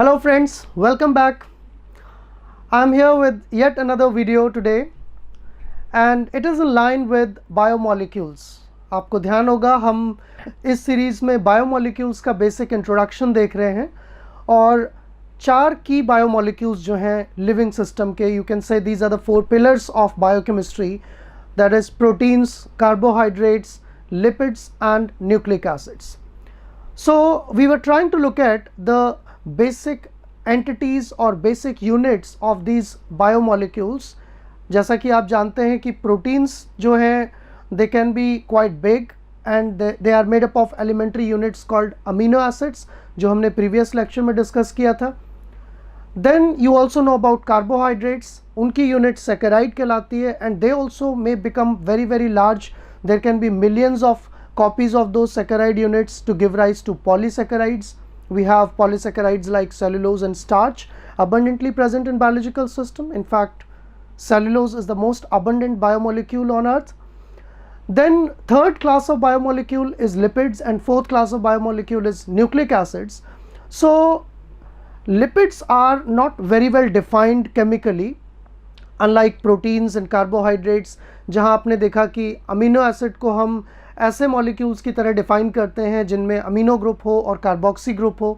Hello friends, welcome back. I'm here with yet another video today and it is in line with biomolecules. आपको ध्यान होगा हम इस series में biomolecules का बेसिक इंट्रोडक्शन देख रहे हैं और चार की बायोमोलिक्यूल्स जो हैं लिविंग सिस्टम के, you can say these are the four pillars of biochemistry, that is proteins, carbohydrates, lipids and nucleic acids. So we were trying to look at the basic entities or basic units of these biomolecules. जैसा कि आप जानते हैं कि proteins जो हैं they can be quite big and they are made up of elementary units called amino acids जो हमने previous lecture में discuss किया था. Then you also know about carbohydrates, उनकी unit saccharide कहलाती है and they also may become very large. There can be millions of copies of those saccharide units to give rise to polysaccharides. We have polysaccharides like cellulose and starch abundantly present in biological system. In fact, cellulose is the most abundant biomolecule on earth. Then third class of biomolecule is lipids and fourth class of biomolecule is nucleic acids. So lipids are not very well defined chemically, unlike proteins and carbohydrates, जहाँ आपने देखा कि amino acid को हम ऐसे molecules की तरह define करते हैं जिनमें अमीनो ग्रुप हो और कार्बोक्सी ग्रुप हो.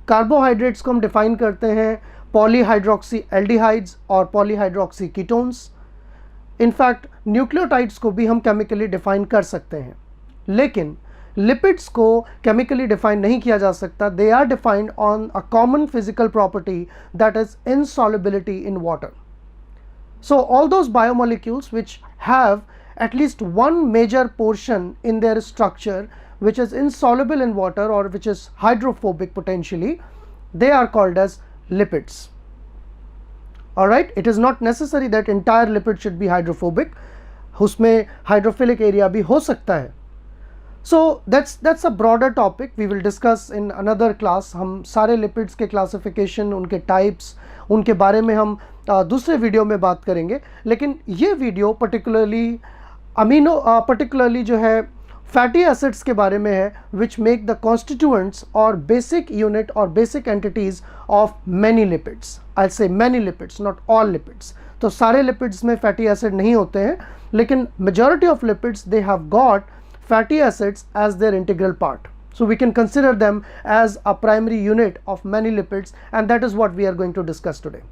कार्बोहाइड्रेट्स को हम डिफ़ाइन करते हैं पॉलीहाइड्रोक्सी एल्डिहाइड्स और पॉलीहाइड्रोक्सी कीटोन्स. इनफैक्ट न्यूक्लियोटाइड्स को भी हम केमिकली डिफ़ाइन कर सकते हैं, लेकिन लिपिड्स को केमिकली डिफ़ाइन नहीं किया जा सकता. They are defined on a common physical property that is insolubility in water. So all those biomolecules which have at least one major portion in their structure which is insoluble in water or which is hydrophobic potentially, they are called as lipids. Alright, it is not necessary that entire lipid should be hydrophobic. उसमें hydrophilic area भी हो सकता है. So that's a broader topic we will discuss in another class. हम सारे lipids के classification, उनके types, उनके बारे में हम दूसरे वीडियो में बात करेंगे. लेकिन ये वीडियो पर्टिकुलरली जो है फैटी एसिड्स के बारे में है, विच मेक द कॉन्स्टिट्यूएंट्स और बेसिक यूनिट और basic entities of many lipids. I say many lipids, not all lipids. तो सारे लिपिड्स में फैटी एसिड नहीं होते हैं, लेकिन majority of lipids they have got fatty acids as their integral part. So we can consider them as a primary unit of many lipids and that is what we are going to discuss today.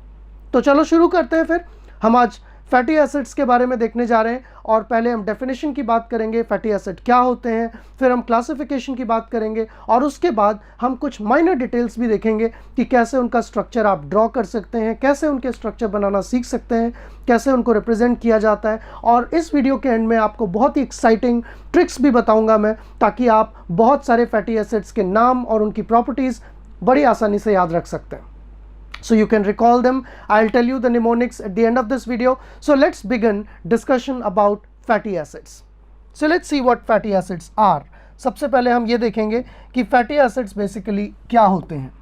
तो चलो शुरू करते हैं. फिर हम आज fatty acids के बारे में देखने जा रहे हैं और पहले हम डेफिनेशन की बात करेंगे, फैटी एसिड क्या होते हैं, फिर हम क्लासिफिकेशन की बात करेंगे और उसके बाद हम कुछ माइनर डिटेल्स भी देखेंगे कि कैसे उनका स्ट्रक्चर आप ड्रॉ कर सकते हैं, कैसे उनके स्ट्रक्चर बनाना सीख सकते हैं, कैसे उनको रिप्रेजेंट किया जाता है. और इस वीडियो के एंड में आपको बहुत ही एक्साइटिंग ट्रिक्स भी बताऊँगा मैं, ताकि आप बहुत सारे फैटी एसिड्स के नाम और उनकी प्रॉपर्टीज़ बड़ी आसानी से याद रख सकते हैं. So you can recall them. I'll tell you the mnemonics at the end of this video. So let's begin discussion about fatty acids. So let's see what fatty acids are. सबसे पहले हम ये देखेंगे कि fatty acids basically क्या होते हैं.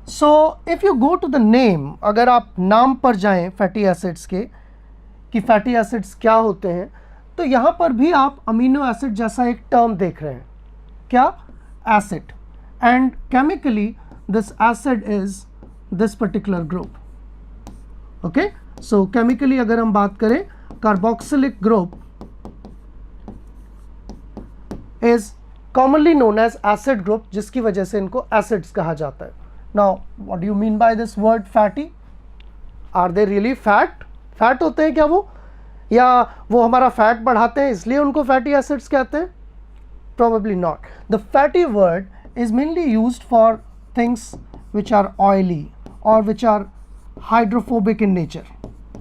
So if you go to the name, अगर आप नाम पर जाएं fatty acids के कि fatty acids क्या होते हैं, तो यहाँ पर भी आप अमीनो एसिड जैसा एक टर्म देख रहे हैं. क्या? Acid. And chemically this acid is this particular group. Okay, so chemically अगर हम बात करें, carboxylic group is commonly known as acid group, जिसकी वजह से इनको एसिड्स कहा जाता है. Now what do you mean by this word fatty? Are they really fat? Fat होते हैं क्या वो, या वो हमारा फैट बढ़ाते हैं इसलिए उनको फैटी एसिड्स कहते हैं? Probably not. The fatty word is mainly used for things which are oily or which are hydrophobic in nature.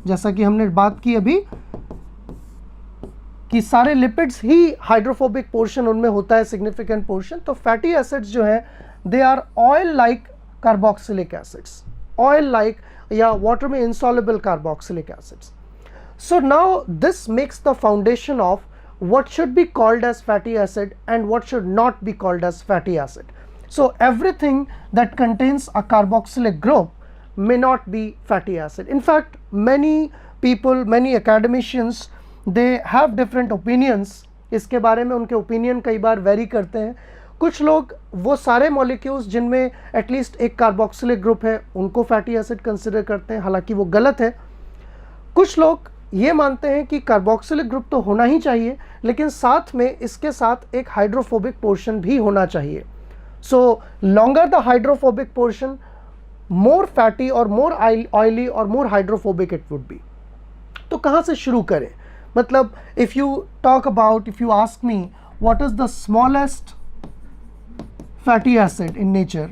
जैसा कि हमने बात की अभी कि सारे lipids ही hydrophobic portion उनमें होता है, significant portion. तो fatty acids जो हैं they are oil like carboxylic acids, oil like या water में insoluble carboxylic acids. So now this makes the foundation of what should be called as fatty acid and what should not be called as fatty acid. So everything that contains a carboxylic group may not be fatty acid. In fact, many people, many academicians, they have different opinions इसके बारे में उनके opinion कई बार very करते हैं। कुछ लोग वो सारे मॉलिक्यूल्स जिनमें एटलीस्ट एक कार्बोक्सिलिक ग्रुप है उनको फैटी एसिड कंसिडर करते हैं, हालांकि वो गलत है। कुछ लोग ये मानते हैं कि कार्बोक्सिलिक ग्रुप तो होना ही चाहिए, लेकिन साथ में इसके साथ एक हाइड्रोफोबिक पोर्शन भी होना चाहिए। So longer the hydrophobic portion, more fatty और मोर ऑयली और more hydrophobic it would be. तो कहाँ से शुरू करें? मतलब if you talk about, if you ask me what is the smallest fatty acid in nature,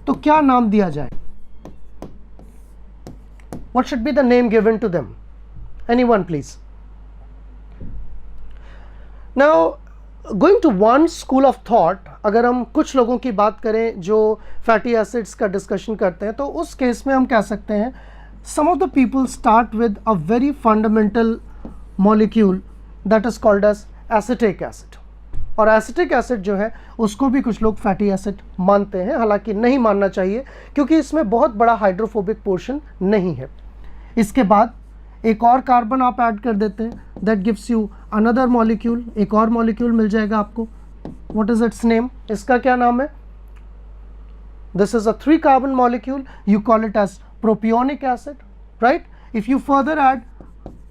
तो क्या नाम दिया जाए? What should be the name given to them? Anyone please? Now going to one school of thought, अगर हम कुछ लोगों की बात करें जो फैटी एसिड्स का डिस्कशन करते हैं, तो उस केस में हम कह सकते हैं some of the people start with a very fundamental molecule that is called as acetic acid. और एसिटिक एसिड जो है उसको भी कुछ लोग फैटी एसिड मानते हैं, हालांकि नहीं मानना चाहिए क्योंकि इसमें बहुत बड़ा हाइड्रोफोबिक पोर्शन नहीं है। इसके बाद एक और कार्बन आप ऐड कर देते हैं, that gives you another molecule, एक और मॉलिक्यूल मिल जाएगा आपको। What is its name? इसका क्या नाम है? This is a 3 carbon molecule, you call it as propionic acid, right? If you further add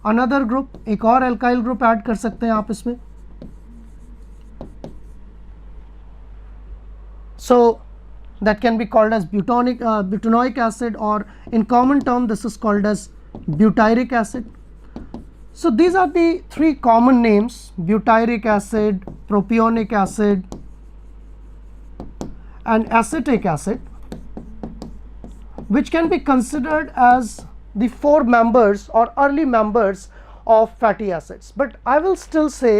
another group, एक और एल्काइल ग्रुप ऐड कर सकते हैं आप इसमें। So that can be called as butanoic acid, or in common term this is called as butyric acid. So these are the 3 common names: butyric acid, propionic acid and acetic acid, which can be considered as the 4 members or early members of fatty acids. But I will still say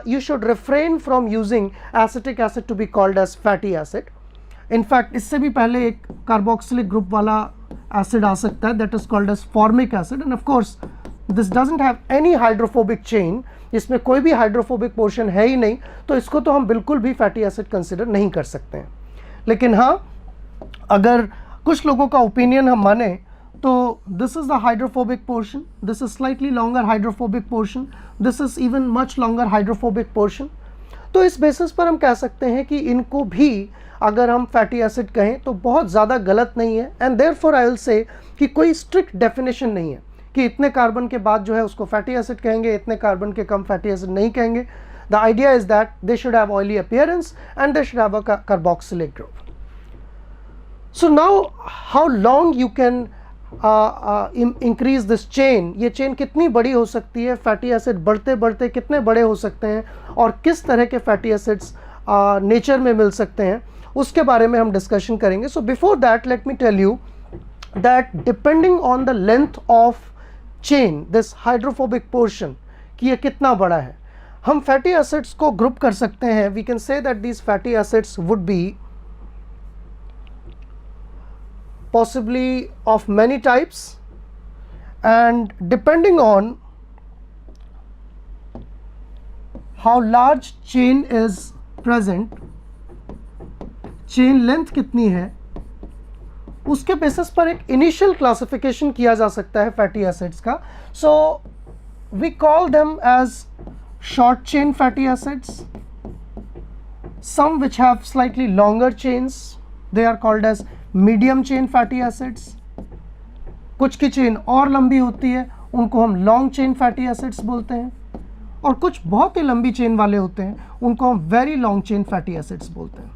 you should refrain from using acetic acid to be called as fatty acid. In fact, इससे भी पहले एक carboxylic group वाला acid आ सकता है, that is called as formic acid, and of course this doesn't have any hydrophobic chain. इसमें कोई भी हाइड्रोफोबिक पोर्शन है ही नहीं, तो इसको तो हम बिल्कुल भी फैटी एसिड कंसिडर नहीं कर सकते हैं। लेकिन हाँ, अगर कुछ लोगों का ओपिनियन हम माने तो this is the hydrophobic portion, this is slightly longer hydrophobic portion, this is even much longer hydrophobic portion. तो इस बेसिस पर हम कह सकते हैं कि इनको भी अगर हम फैटी एसिड कहें तो बहुत ज़्यादा गलत नहीं है, एंड देयरफॉर आई विल से कि कोई स्ट्रिक्ट डेफिनेशन नहीं है कि इतने कार्बन के बाद जो है उसको फैटी एसिड कहेंगे, इतने कार्बन के कम फैटी एसिड नहीं कहेंगे। The idea is that they should have oily appearance and they should have a carboxylic group. So now how long you can increase this chain, ये चेन कितनी बड़ी हो सकती है, फैटी एसिड बढ़ते बढ़ते कितने बड़े हो सकते हैं, और किस तरह के फैटी एसिड्स नेचर में मिल सकते हैं, उसके बारे में हम डिस्कशन करेंगे। So before that let me tell you that depending on the length of chain, this hydrophobic portion, कि ये कितना बड़ा है, हम फैटी एसिड्स को ग्रुप कर सकते हैं। We can say that these fatty acids would be possibly of many types, and depending on how large chain is present, chain length कितनी है, उसके बेसिस पर एक इनिशियल क्लासिफिकेशन किया जा सकता है फैटी एसिड्स का। So we call them as short chain fatty acids, some which have slightly longer chains, they are called as medium chain fatty acids. कुछ की चेन और लंबी होती है, उनको हम लॉन्ग चेन फैटी एसिड्स बोलते हैं, और कुछ बहुत ही लंबी चेन वाले होते हैं, उनको हम very long chain fatty acids बोलते हैं।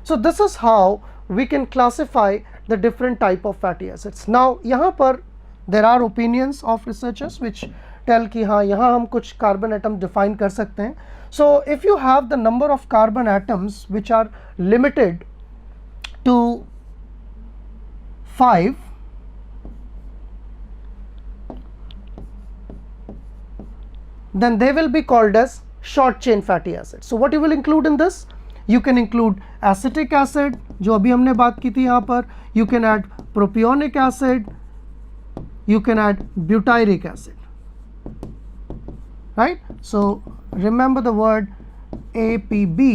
So this is how we can classify the different type of fatty acids. Now यहाँ पर there are opinions of researchers which tell कि हाँ, यहाँ हम कुछ कार्बन एटम डिफाइन कर सकते हैं। So if you have the number of carbon atoms which are limited to 5, then they will be called as short chain fatty acids. So what you will include in this? You can include acetic acid, जो अभी हमने बात की थी यहाँ पर, you can add propionic acid, you can add butyric acid, right? So remember the word APB,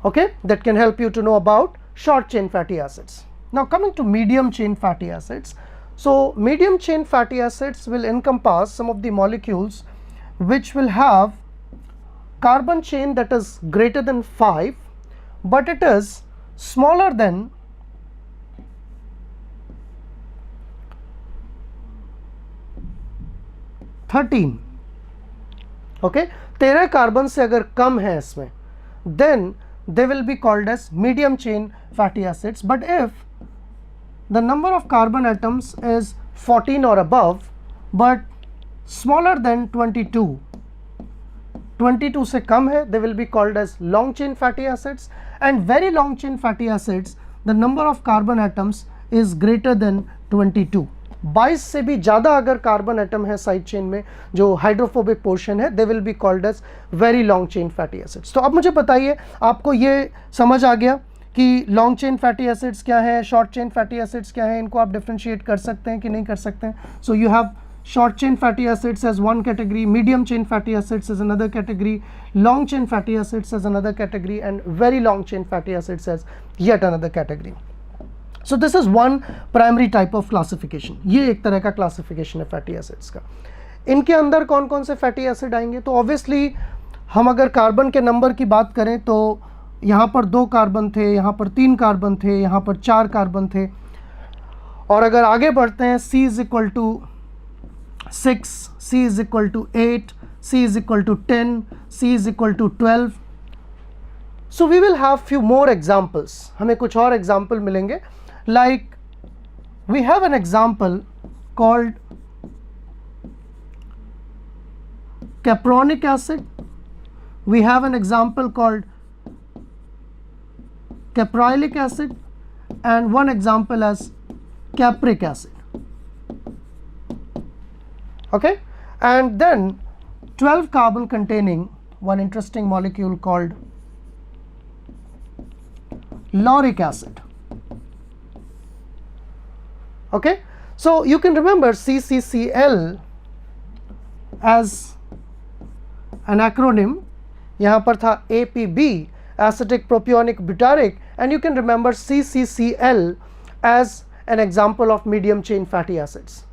okay, that can help you to know about short chain fatty acids. Now coming to medium chain fatty acids, So medium chain fatty acids will encompass some of the molecules which will have carbon chain that is greater than 5, but it is smaller than 13. Okay, 13 carbon से अगर कम है इसमें, then they will be called as medium chain fatty acids. But if the number of carbon atoms is 14 or above but smaller than 22 से कम है, they will be called as long chain fatty acids. And very long chain fatty acids, the number of carbon atoms is greater than 22. 22 से भी ज़्यादा अगर carbon atom है side chain में, जो hydrophobic portion है, they will be called as very long chain fatty acids. तो अब मुझे बताइए, आपको ये समझ आ गया कि लॉन्ग चेन फैटी एसिड्स क्या है, शॉर्ट चेन फैटी एसिड्स क्या है, इनको आप डिफ्रेंशिएट कर सकते हैं कि नहीं कर सकते हैं. So you have short chain fatty acids as one category, medium chain fatty acids as another category, long chain fatty acids as another category, and very long chain fatty acids as yet another category. So this is one primary type of classification. ये एक तरह का classification है fatty acids का. इनके अंदर कौन कौन से fatty acid आएंगे? तो obviously हम अगर कार्बन के नंबर की बात करें तो यहाँ पर 2 कार्बन थे, यहाँ पर 3 कार्बन थे, यहाँ पर 4 कार्बन थे. और अगर आगे बढ़ते हैं, C is equal to 6, C is equal to 8, C is equal to 10, C is equal to 12. So we will have few more examples. हमें कुछ और example मिलेंगे. Like we have an example called capronic acid. We have an example called caprylic acid, and one example as capric acid. Okay, and then 12 carbon containing one interesting molecule called lauric acid. Okay, so you can remember CCCl as an acronym. यहाँ पर था APB, acetic propionic butyric, and you can remember CCCl as an example of medium chain fatty acids.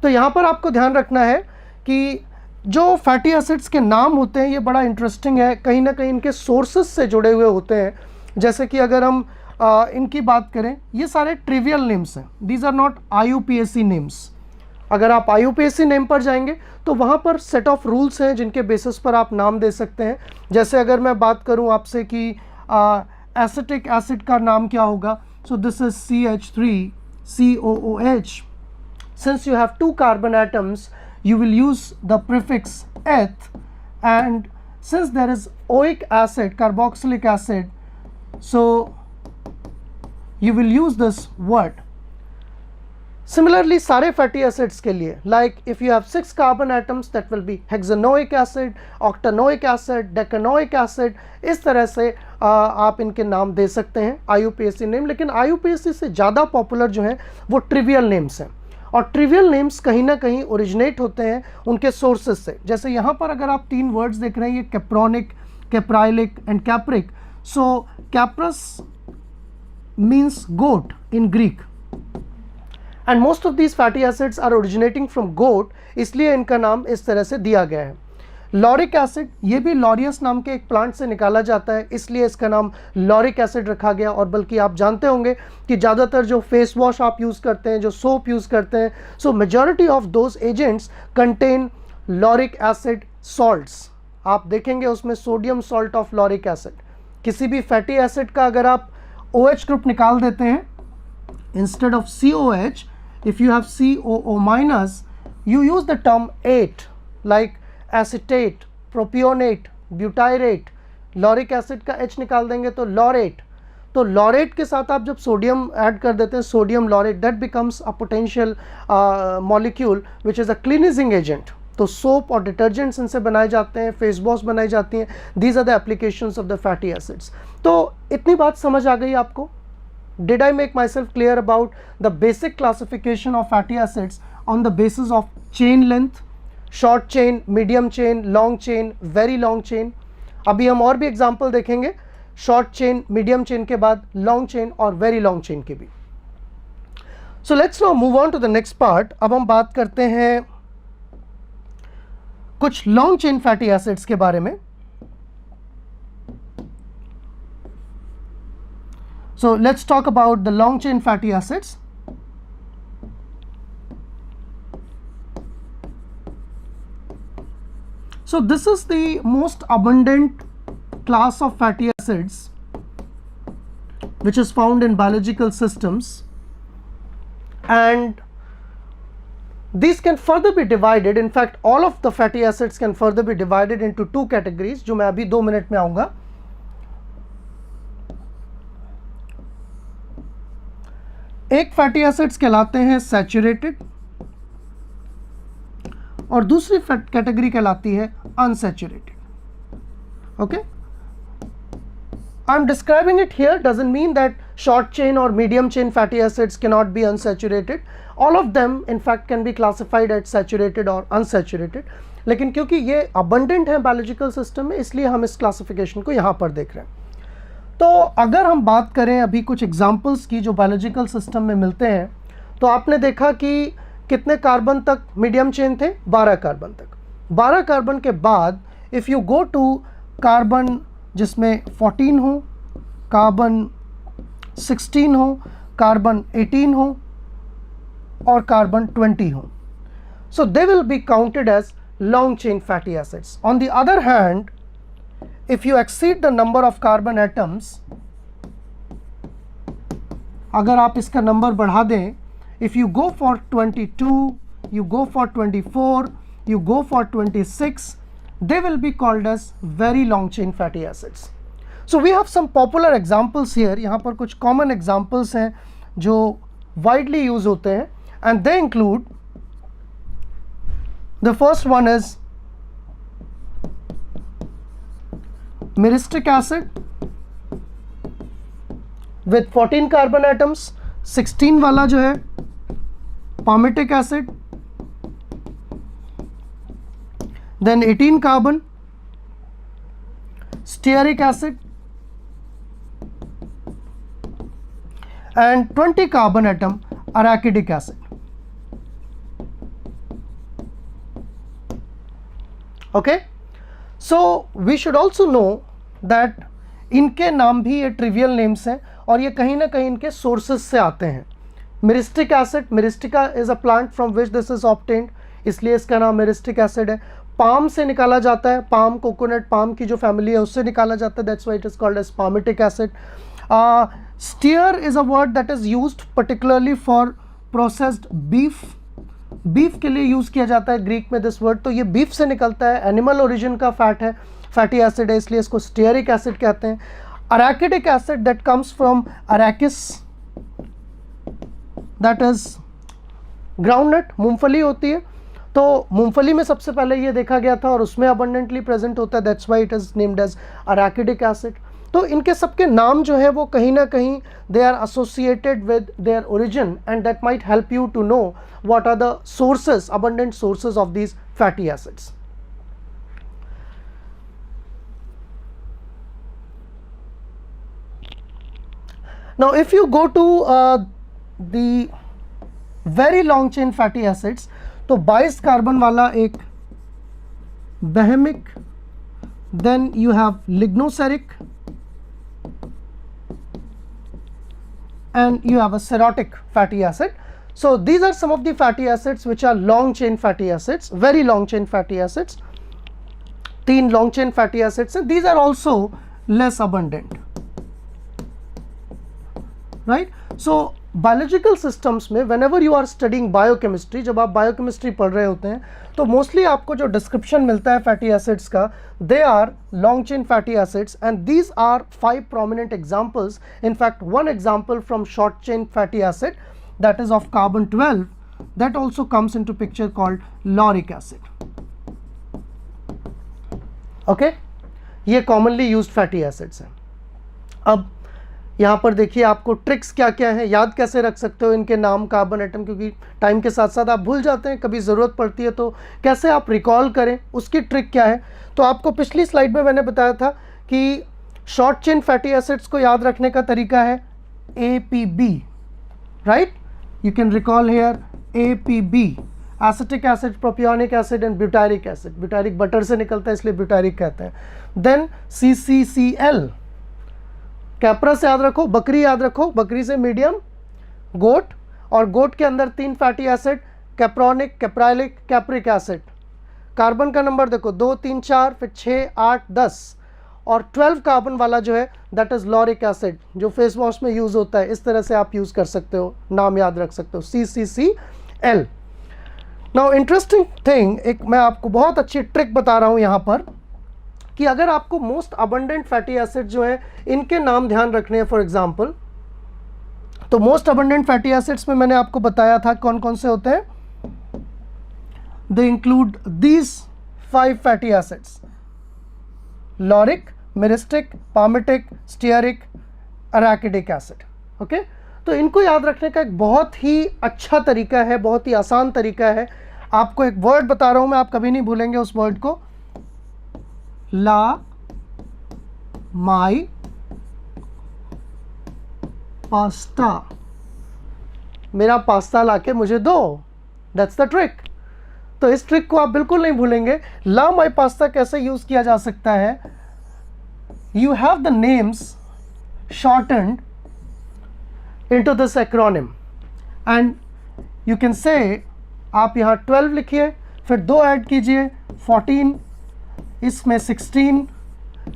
तो यहाँ पर आपको ध्यान रखना है कि जो फैटी एसिड्स के नाम होते हैं ये बड़ा इंटरेस्टिंग है, कहीं ना कहीं इनके सोर्सेस से जुड़े हुए होते हैं. जैसे कि अगर हम इनकी बात करें, ये सारे ट्रिवियल नेम्स हैं, these are not IUPAC names. अगर आप IUPAC नेम पर जाएंगे तो वहाँ पर सेट ऑफ रूल्स हैं जिनके बेसिस पर आप नाम दे सकते हैं. जैसे अगर मैं बात करूँ आपसे कि एसिटिक एसिड का नाम क्या होगा, सो this is CH3COOH. Since you have 2 carbon atoms, you will use the prefix eth, and since there is oic acid, carboxylic acid, so you will use this word. Similarly, सारे fatty acids के लिए, like if you have 6 carbon atoms, that will be hexanoic acid, octanoic acid, decanoic acid. इस तरह से आप इनके नाम दे सकते हैं IUPAC नेम. लेकिन IUPAC से ज़्यादा पॉपुलर जो हैं वो ट्रिवियल नेम्स हैं, और ट्रिवियल नेम्स कहीं ना कहीं ओरिजिनेट होते हैं उनके सोर्सेज से. जैसे यहाँ पर अगर आप 3 वर्ड्स देख रहे हैं, ये capronic, caprylic and capric. So capros means goat in Greek, and most of these fatty acids are originating from goat, इसलिए इनका नाम इस तरह से दिया गया है. लॉरिक एसिड, ये भी लॉरियस नाम के एक प्लांट से निकाला जाता है, इसलिए इसका नाम लॉरिक एसिड रखा गया. और बल्कि आप जानते होंगे कि ज़्यादातर जो फेस वॉश आप यूज़ करते हैं, जो सोप यूज़ करते हैं, सो majority of those agents contain lauric acid salts. आप देखेंगे उसमें sodium salt of lauric acid. किसी भी फैटी एसिड का अगर आप OH ग्रुप निकाल देते हैं, instead of COH, if you have COO minus, you use the term ate, like acetate, propionate, butyrate. Lauric acid का H निकाल देंगे तो लॉरेट. तो लॉरेट के साथ आप जब सोडियम ऐड कर देते हैं, sodium laurate, that becomes a potential molecule which is a cleansing agent. तो सोप और डिटर्जेंट्स इनसे बनाए जाते हैं, फेस वॉश बनाई जाती हैं. These are the applications of the fatty acids. तो इतनी बात समझ आ गई आपको? Did I make myself clear about the basic classification of fatty acids on the basis of chain length, short chain, medium chain, long chain, very long chain? अभी हम और भी एग्जाम्पल देखेंगे शॉर्ट चेन, मीडियम चेन के बाद long chain और very long chain के भी. So let's now move on to the next part. अब हम बात करते हैं कुछ लॉन्ग चेन फैटी एसिड्स के बारे में. So let's talk about the long chain fatty acids. So this is the most abundant class of fatty acids which is found in biological systems, and these can further be divided. In fact, all of the fatty acids can further be divided into two categories, जो मैं अभी 2 minute में आऊँगा. एक fatty acids कहलाते हैं saturated और दूसरी कैटेगरी कहलाती है unsaturated. Okay, I am describing it here, doesn't mean that short chain और medium chain fatty acids can not be unsaturated. All of them in fact can be classified at saturated और unsaturated, लेकिन क्योंकि ये abundant है biological system में, इसलिए हम इस क्लासिफिकेशन को यहाँ पर देख रहे हैं. तो अगर हम बात करें अभी कुछ एग्जांपल्स की जो बायोलॉजिकल सिस्टम में मिलते हैं, तो आपने देखा कि कितने कार्बन तक मीडियम चेन थे? 12 कार्बन तक. 12 कार्बन के बाद if you go to carbon जिसमें 14 हो, कार्बन 16 हो, कार्बन 18 हो और कार्बन 20 हो, so they will be counted as long chain fatty acids. On the other hand, if you exceed the number of carbon atoms, अगर आप इसका नंबर बढ़ा दें, if you go for 22, you go for 24, you go for 26, they will be called as very long chain fatty acids. So we have some popular examples here. यहाँ पर कुछ common examples हैं जो widely use होते हैं, and they include, the first one is myristic acid with 14 carbon atoms. 16 वाला जो है palmitic acid, then 18 carbon stearic acid and 20 carbon atom arachidic acid. Okay, so we should also know that इनके नाम भी ये trivial names हैं और ये कहीं ना कहीं इनके सोर्सेज से आते हैं. Myristic acid, Myristica is a plant from which this is obtained, इसलिए इसका नाम मिरिस्टिक एसिड है. पाम से निकाला जाता है, पाम कोकोनट पाम की जो फैमिली है उससे निकाला जाता है, that's why it is called as palmitic acid. Stear is a word that is used particularly for processed beef. Beef के लिए यूज़ किया जाता है ग्रीक में दिस वर्ड, तो ये बीफ से निकलता है, एनिमल ओरिजिन का फैट है, फैटी एसिड है, इसलिए इसको स्टीयरिक एसिड कहते हैं. Arachidic acid that comes from arachis, that is groundnut, मूंगफली होती है, तो मूंगफली में सबसे पहले ये देखा गया था और उसमें अबंडेंटली प्रेजेंट होता है, that's why it is named as arachidic acid. तो इनके सबके नाम जो है वो कहीं ना कहीं they are associated with their origin, and that might help you to know what are the sources, abundant sources of these fatty acids. Now if you go to the very long chain fatty acids, तो 22 carbon वाला एक behemic, then you have lignoceric and you have a serotic fatty acid. So these are some of the fatty acids which are long chain fatty acids, very long chain fatty acids. 3 long chain fatty acids, and these are also less abundant, right? So biological systems में whenever you are studying biochemistry, जब आप biochemistry पढ़ रहे होते हैं तो mostly आपको जो description मिलता है fatty acids का, they are long chain fatty acids, and these are 5 prominent examples. In fact, one example from short chain fatty acid, that is of carbon 12, that also comes into picture, called lauric acid. Okay, ये commonly used fatty acids हैं. अब यहाँ पर देखिए आपको tricks क्या क्या हैं, याद कैसे रख सकते हो इनके नाम, कार्बन एटम, क्योंकि टाइम के साथ साथ आप भूल जाते हैं, कभी ज़रूरत पड़ती है, तो कैसे आप रिकॉल करें, उसकी ट्रिक क्या है. तो आपको पिछली स्लाइड में मैंने बताया था कि शॉर्ट चेन फैटी एसिड्स को याद रखने का तरीका है APB, right. You can recall here APB, acetic acid, propionic acid and butyric acid. Butyric butter से निकलता है इसलिए butyric कहते हैं. Then CCCl, कैप्रा से याद रखो, बकरी याद रखो, बकरी से मीडियम, गोट, और गोट के अंदर 3 fatty acid, capronic, caprylic, capric acid. Carbon का नंबर देखो 2 3 4, फिर 6 8 10, और 12 कार्बन वाला जो है दैट इज लॉरिक एसिड, जो फेस वॉश में यूज होता है. इस तरह से आप यूज कर सकते हो, नाम याद रख सकते हो, CCCl. नाउ इंटरेस्टिंग थिंग, एक मैं आपको बहुत अच्छी ट्रिक बता रहा हूं यहां पर, कि अगर आपको मोस्ट अबंडेंट फैटी एसिड जो है इनके नाम ध्यान रखने हैं. फॉर एग्जांपल, तो मोस्ट अबंडेंट फैटी एसिड्स में मैंने आपको बताया था कौन कौन से होते हैं. They include these 5 fatty acids: lauric, myristic, palmitic, stearic, arachidic acid. Okay, तो इनको याद रखने का एक बहुत ही अच्छा तरीका है, बहुत ही आसान तरीका है. आपको एक वर्ड बता रहा हूं मैं, आप कभी नहीं भूलेंगे उस वर्ड को. ला माई पास्ता, मेरा पास्ता लाके मुझे दो. That's the trick. तो इस ट्रिक को आप बिल्कुल नहीं भूलेंगे. ला माई पास्ता कैसे यूज किया जा सकता है? You have the names shortened into this acronym and you can से, आप यहाँ 12 लिखिए, फिर 2 ऐड कीजिए, 14, इसमें 16,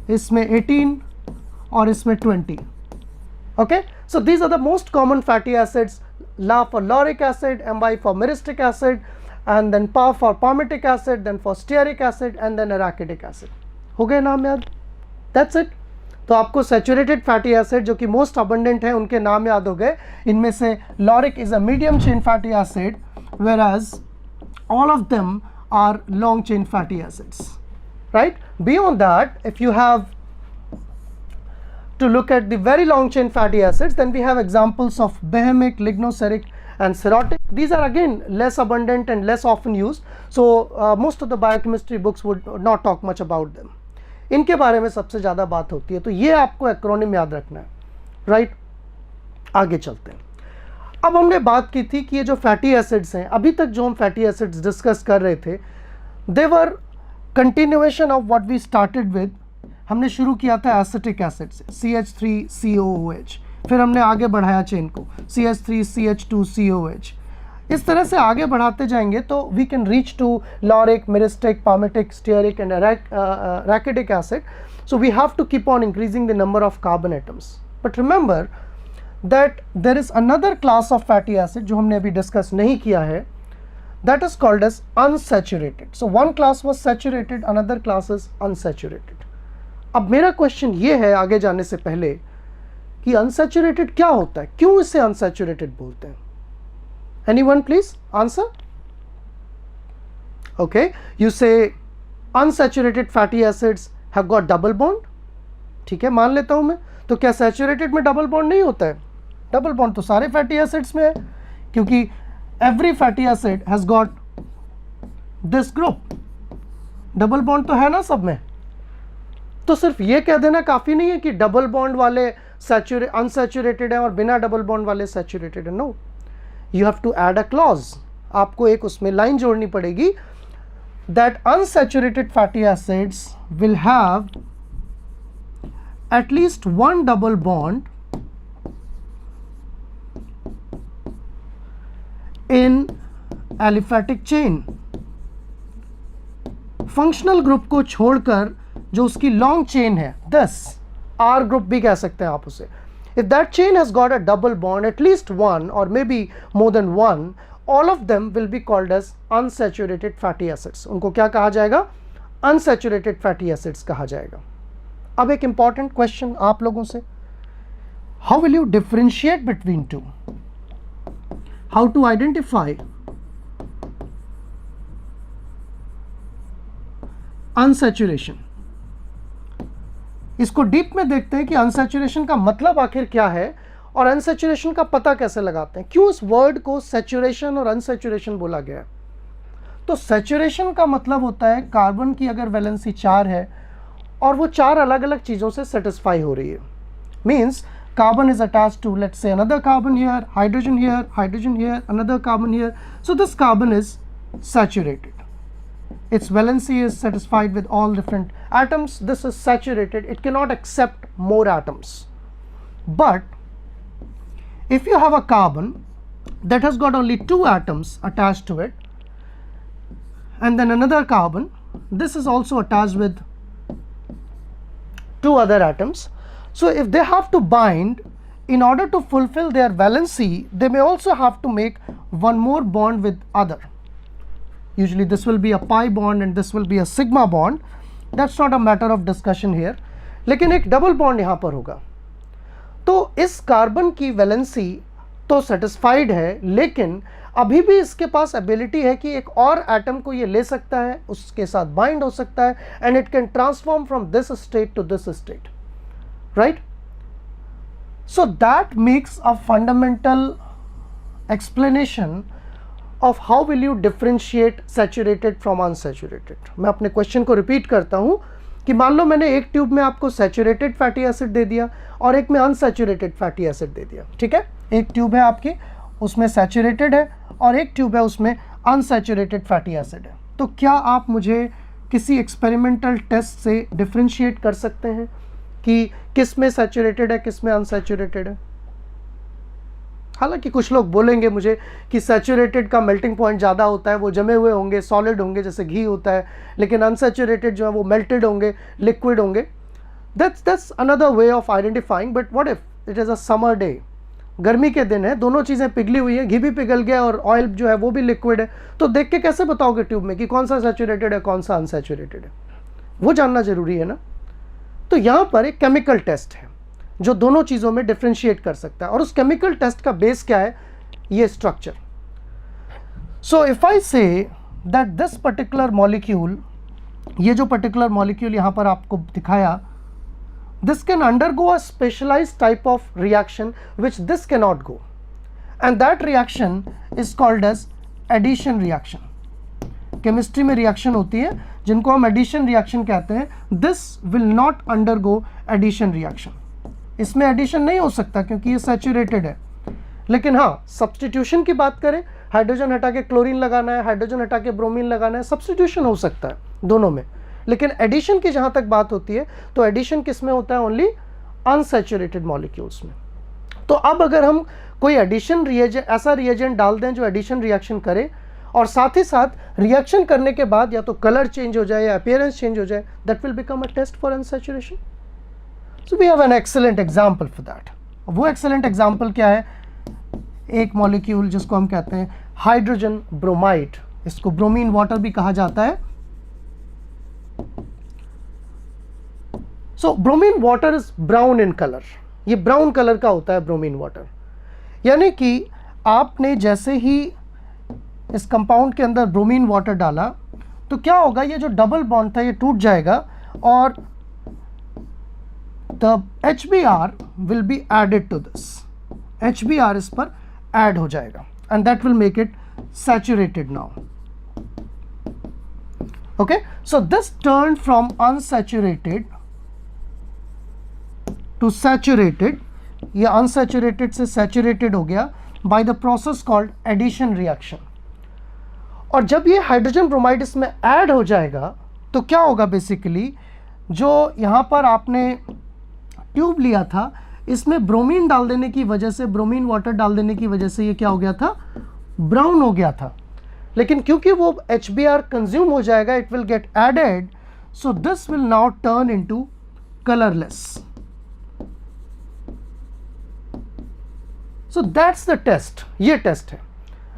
इसमें 18 और इसमें 20. Okay, so these are the most common fatty acids. La for lauric acid, My for myristic acid, and then Pa for palmitic acid, then for stearic acid, and then arachidic acid. हो गए नाम याद? That's it. तो आपको saturated fatty acid जो कि most abundant है उनके नाम याद हो गए. इनमें से lauric is a medium chain fatty acid, whereas all of them are long chain fatty acids. Right? Beyond that, if you have to look at the very long chain fatty acids, then we have examples of behemic, lignoceric and cerotic. These are again less abundant and less often used, so most of the biochemistry books would not talk much about them. इनके बारे में सबसे ज़्यादा बात होती है. तो ये आपको एक्रोनिम याद रखना है. राइट, आगे चलते हैं. अब हमने बात की थी कि ये जो फैटी एसिड्स हैं, अभी तक जो हम फैटी एसिड्स डिस्कस कर रहे थे, they were continuation of what we started with. हमने शुरू किया था एसिटिक एसिड से, CH3COOH, फिर हमने आगे बढ़ाया चेन को, CH3CH2COH. इस तरह से आगे बढ़ाते जाएंगे तो we can reach to lauric, myristic, palmitic, stearic and arachidic acid. So we have to keep on increasing the number of carbon atoms. But remember that there is another class of fatty acid जो हमने अभी discuss नहीं किया है, that is called as unsaturated. So one class was saturated, another class is unsaturated. अब मेरा question ये है आगे जाने से पहले कि अनसैचुरेटेड क्या होता है, क्यों इसे अनसैचुरेटेड बोलते हैं? Anyone please answer. Okay, you say unsaturated fatty acids have got double bond. ठीक है, मान लेता हूं मैं. तो क्या सैचुरेटेड में डबल बॉन्ड नहीं होता है? डबल बॉन्ड तो सारे फैटी एसिड्स में है, क्योंकि every fatty acid has got this group. Double bond तो है ना सब में. तो सिर्फ ये कह देना काफ़ी नहीं है कि डबल बॉन्ड वाले अनसैचुरेटेड हैं और बिना डबल बॉन्ड वाले सैचुरेटेड है. No, you have to add a clause. आपको एक उसमें लाइन जोड़नी पड़ेगी that unsaturated fatty acids will have at least one double bond in aliphatic chain. Functional group को छोड़कर जो उसकी लॉन्ग चेन है, 10 R ग्रुप भी कह सकते हैं आप उसे. If that chain has got a double bond, at least one और maybe more than one, all of them will be called as unsaturated fatty acids. उनको क्या कहा जाएगा? अनसैचुरेटेड फैटी एसिड्स कहा जाएगा. अब एक इंपॉर्टेंट क्वेश्चन आप लोगों से, how will you differentiate between two? How to identify unsaturation? इसको डीप में देखते हैं कि अनसैचुरेशन का मतलब आखिर क्या है और अनसैचुरेशन का पता कैसे लगाते हैं. क्यों इस वर्ड को सैचुरेशन और अनसैचुरेशन बोला गया है? तो सैचुरेशन का मतलब होता है कार्बन की अगर वैलेंसी 4 है और वो 4 अलग अलग चीज़ों से सेटिस्फाई हो रही है. Means carbon is attached to, let's say, another carbon here, hydrogen here, another carbon here. So this carbon is saturated. Its valency is satisfied with all different atoms. This is saturated. It cannot accept more atoms. But if you have a carbon that has got only 2 atoms attached to it, and then another carbon, this is also attached with 2 other atoms. So if they have to bind, in order to fulfill their valency, they may also have to make one more bond with other. Usually this will be a pi bond and this will be a sigma bond. That's not a matter of discussion here. लेकिन एक double bond यहाँ पर होगा. तो इस carbon की valency तो satisfied है, लेकिन अभी भी इसके पास एबिलिटी है कि एक और एटम को ये ले सकता है, उसके साथ बाइंड हो सकता है, and it can transform from this state to this state, right. So that makes a fundamental explanation of how will you differentiate saturated from unsaturated. मैं अपने क्वेश्चन को रिपीट करता हूँ कि मान लो मैंने एक ट्यूब में आपको सैचुरेटेड फैटी एसिड दे दिया और एक में अनसैचुरेटेड फैटी एसिड दे दिया, ठीक है. एक ट्यूब है आपकी, उसमें सैचुरेटेड है और एक ट्यूब है उसमें अनसैचुरेटेड फैटी एसिड है. तो क्या आप मुझे किसी एक्सपेरिमेंटल टेस्ट से डिफ्रेंशिएट कर सकते हैं कि किस में सैचुरेटेड है, किस में अनसैचुरेटेड है? हालांकि कुछ लोग बोलेंगे मुझे कि सैचुरेटेड का मेल्टिंग पॉइंट ज़्यादा होता है, वो जमे हुए होंगे, सॉलिड होंगे जैसे घी होता है, लेकिन अनसैचुरेटेड जो है वो मेल्टेड होंगे, लिक्विड होंगे. That's another way of identifying. But what if it is a summer day, गर्मी के दिन है, दोनों चीज़ें पिघली हुई है, घी भी पिघल गया और ऑयल जो है वो भी लिक्विड है, तो देख के कैसे बताओगे ट्यूब में कि कौन सा सैचुरेटेड है, कौन सा अनसैचुरेटेड है? वो जानना जरूरी है ना. तो यहाँ पर एक केमिकल टेस्ट है जो दोनों चीज़ों में डिफ्रेंशिएट कर सकता है, और उस केमिकल टेस्ट का बेस क्या है? ये structure. So if I say that this particular molecule, ये जो पर्टिकुलर मॉलिक्यूल यहाँ पर आपको दिखाया, this can undergo a specialized type of reaction which this cannot go, and that reaction is called as addition reaction. Chemistry में reaction होती है जिनको हम एडिशन रिएक्शन कहते हैं. This will not undergo addition reaction. इसमें एडिशन नहीं हो सकता क्योंकि ये सैचुरेटेड है. लेकिन हाँ, सब्स्टिट्यूशन की बात करें, हाइड्रोजन हटा के क्लोरीन लगाना है, हाइड्रोजन हटा के ब्रोमीन लगाना है, सब्स्टिट्यूशन हो सकता है दोनों में. लेकिन एडिशन की जहाँ तक बात होती है तो एडिशन किस में होता है? ओनली अनसैचुरेटेड मॉलिक्यूल्स में. तो अब अगर हम कोई एडिशन रिएजेंट, ऐसा रिएजेंट डाल दें जो एडिशन रिएक्शन करे और साथ ही साथ रिएक्शन करने के बाद या तो कलर चेंज हो जाए या अपीयरेंस चेंज हो जाए, that will become a test for unsaturation. So we have an excellent example for that. वो एक्सेलेंट एग्जाम्पल क्या है? एक मॉलिक्यूल जिसको हम कहते हैं हाइड्रोजन ब्रोमाइड, इसको ब्रोमीन वाटर भी कहा जाता है. So bromine water is brown in colour. ये ब्राउन कलर का होता है ब्रोमीन वाटर. यानी कि आपने जैसे ही इस कंपाउंड के अंदर ब्रोमीन वाटर डाला तो क्या होगा? ये जो डबल बॉन्ड था ये टूट जाएगा और the HBr will be added to this. HBr इस पर ऐड हो जाएगा and that will make it saturated now. Okay, so this turned from unsaturated to saturated. ये unsaturated से saturated हो गया by the process called addition reaction. और जब ये हाइड्रोजन ब्रोमाइड इसमें ऐड हो जाएगा तो क्या होगा? बेसिकली जो यहाँ पर आपने ट्यूब लिया था, इसमें ब्रोमीन डाल देने की वजह से, ब्रोमीन वाटर डाल देने की वजह से ये क्या हो गया था? ब्राउन हो गया था. लेकिन क्योंकि वो HBr कंज्यूम हो जाएगा, it will get added, so this will now turn into colourless. So that's the test. ये टेस्ट है.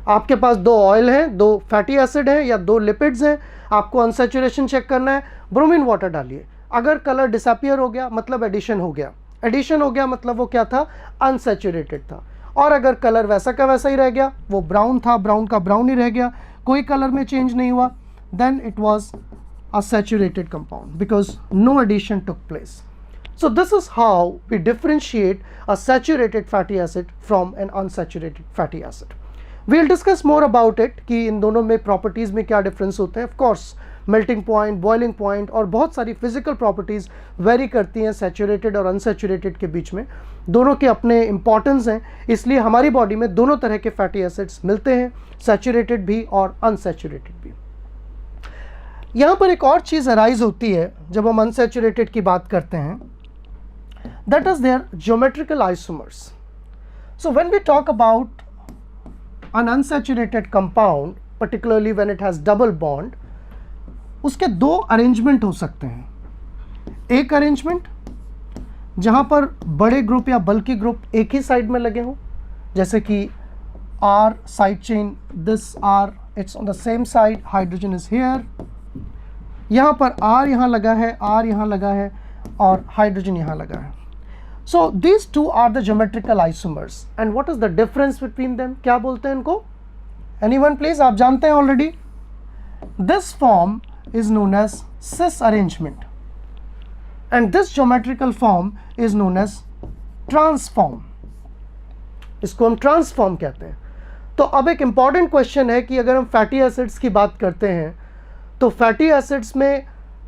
आपके पास 2 ऑयल हैं, 2 फैटी एसिड हैं या 2 लिपिड्स हैं, आपको अनसैचुरेशन चेक करना है, ब्रोमीन वाटर डालिए. अगर कलर डिसअपियर हो गया मतलब एडिशन हो गया, एडिशन हो गया मतलब वो क्या था? अनसैचुरेटेड था. और अगर कलर वैसा का वैसा ही रह गया, वो ब्राउन था, ब्राउन का ब्राउन ही रह गया, कोई कलर में चेंज नहीं हुआ, then it was a saturated compound because no addition took place. So this is how we differentiate a saturated fatty acid from an unsaturated fatty acid. We will discuss more about it कि इन दोनों में properties में क्या difference होते हैं. Of course melting point, boiling point और बहुत सारी फिजिकल प्रॉपर्टीज़ वेरी करती हैं सैचुरेटेड और अनसैचुरेटेड के बीच में। दोनों के अपने इंपॉर्टेंस हैं, इसलिए हमारी बॉडी में दोनों तरह के फैटी एसिड्स मिलते हैं, सैचुरेटेड भी और अनसैचुरेटेड भी। यहाँ पर एक और चीज़ अराइज होती है जब हम अनसैचुरेटेड की बात करते हैं, that is their geometrical isomers. So when we talk about an unsaturated compound, particularly when it has double bond, उसके दो अरेंजमेंट हो सकते हैं। एक अरेंजमेंट जहाँ पर बड़े ग्रुप या बल्कि ग्रुप एक ही साइड में लगे हों, जैसे कि R side chain, this R it's on the same side, hydrogen is here. यहाँ पर R यहाँ लगा है, R यहाँ लगा है और हाइड्रोजन यहाँ लगा है। So these two are the geometrical isomers, and what is the difference between them? क्या बोलते हैं इनको? Anyone please? आप जानते हैं already? This form is known as cis arrangement, and this geometrical form is known as transform. इसको हम transform कहते हैं। तो अब एक important question है कि अगर हम fatty acids की बात करते हैं तो fatty acids में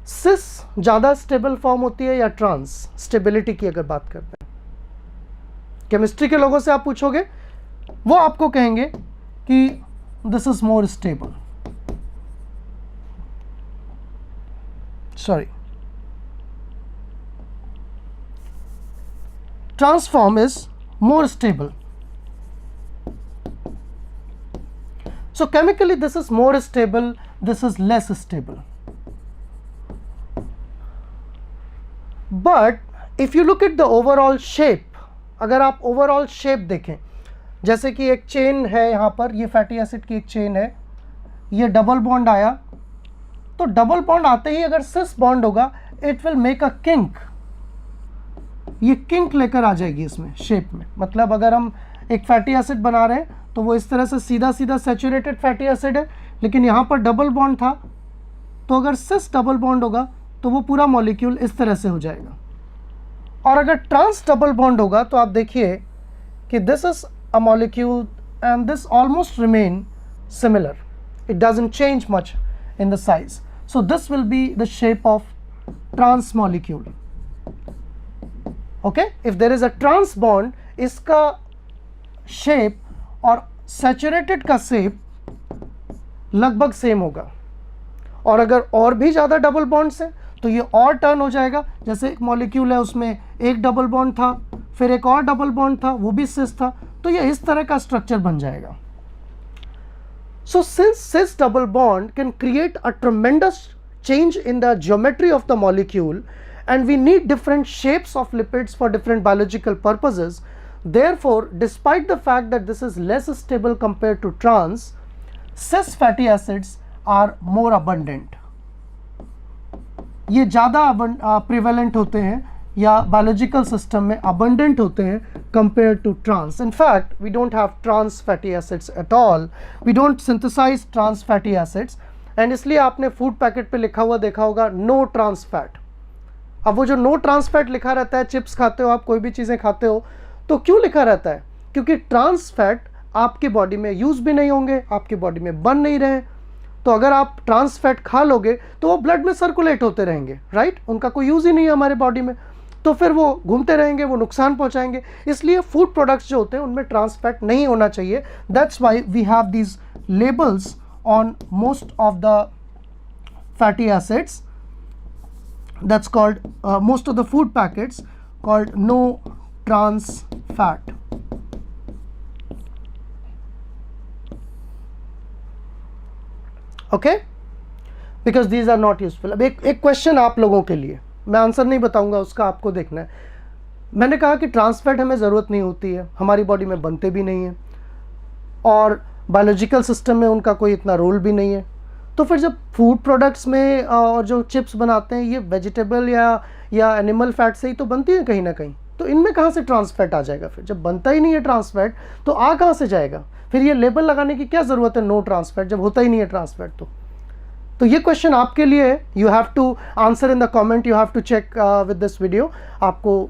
सिस ज़्यादा स्टेबल फॉर्म होती है या ट्रांस? स्टेबिलिटी की अगर बात करते हैं, केमिस्ट्री के लोगों से आप पूछोगे, वो आपको कहेंगे कि this is more stable, sorry, transform is more stable. So chemically this is more stable, this is less stable. But if you look at the overall shape, अगर आप ओवरऑल शेप देखें, जैसे कि एक चेन है यहाँ पर, ये फैटी एसिड की एक चेन है, ये डबल बॉन्ड आया, तो डबल बॉन्ड आते ही अगर सिस बॉन्ड होगा it will make a kink, ये किंक लेकर आ जाएगी इसमें शेप में। मतलब अगर हम एक फैटी एसिड बना रहे हैं तो वो इस तरह से सीधा सीधा सैचुरेटेड फैटी एसिड है, लेकिन यहाँ पर डबल बॉन्ड था, तो अगर सिस डबल बॉन्ड होगा तो वो पूरा मॉलिक्यूल इस तरह से हो जाएगा। और अगर ट्रांस डबल बॉन्ड होगा तो आप देखिए कि this is a molecule and this almost remain similar, it doesn't change much in the size, so this will be the shape of trans molecule. Okay, if there is a trans bond, इसका shape और saturated का shape लगभग same होगा, और अगर और भी ज़्यादा डबल बॉन्ड्स हैं तो ये और टर्न हो जाएगा। जैसे एक मॉलिक्यूल है, उसमें एक डबल बॉन्ड था, फिर एक और डबल बॉन्ड था, वो भी सिस था, तो ये इस तरह का स्ट्रक्चर बन जाएगा। So since cis double bond can create a tremendous change in the geometry of the molecule, and we need different shapes of lipids for different biological purposes. Therefore, despite the fact that this is less stable compared to trans, cis fatty acids are more abundant. ये ज़्यादा prevalent होते हैं या biological system में abundant होते हैं compared to trans. In fact, we don't have trans fatty acids at all. We don't synthesize trans fatty acids. And इसलिए आपने फूड पैकेट पे लिखा हुआ देखा होगा नो ट्रांस फैट। अब वो जो नो ट्रांस फैट लिखा रहता है, चिप्स खाते हो आप, कोई भी चीज़ें खाते हो, तो क्यों लिखा रहता है? क्योंकि ट्रांस फैट आपकी बॉडी में यूज़ भी नहीं होंगे, आपकी बॉडी में बन नहीं रहे। तो अगर आप ट्रांस फैट खा लोगे तो वो ब्लड में सर्कुलेट होते रहेंगे, राइट? उनका कोई यूज़ ही नहीं है हमारे बॉडी में, तो फिर वो घूमते रहेंगे, वो नुकसान पहुंचाएंगे। इसलिए फूड प्रोडक्ट्स जो होते हैं उनमें ट्रांस फैट नहीं होना चाहिए। That's why we have these labels on most of the fatty acids, that's called most of the food packets called no trans fat. Okay, because these are not useful. अब एक question आप लोगों के लिए, मैं आंसर नहीं बताऊंगा, उसका आपको देखना है। मैंने कहा कि ट्रांस फैट हमें ज़रूरत नहीं होती है, हमारी बॉडी में बनते भी नहीं है, और बायोलॉजिकल सिस्टम में उनका कोई इतना रोल भी नहीं है। तो फिर जब फूड प्रोडक्ट्स में और जो चिप्स बनाते हैं ये वेजिटेबल या एनिमल फैट से ही तो बनती है कहीं ना कहीं, तो इनमें कहाँ से ट्रांस फैट आ जाएगा? फिर जब बनता ही नहीं है ट्रांस फैट तो आ कहाँ से जाएगा? फिर ये लेबल लगाने की क्या ज़रूरत है नो ट्रांस फैट, जब होता ही नहीं है ट्रांस फैट? तो ये क्वेश्चन आपके लिए है, you have to answer in the comment, you have to check with this video. आपको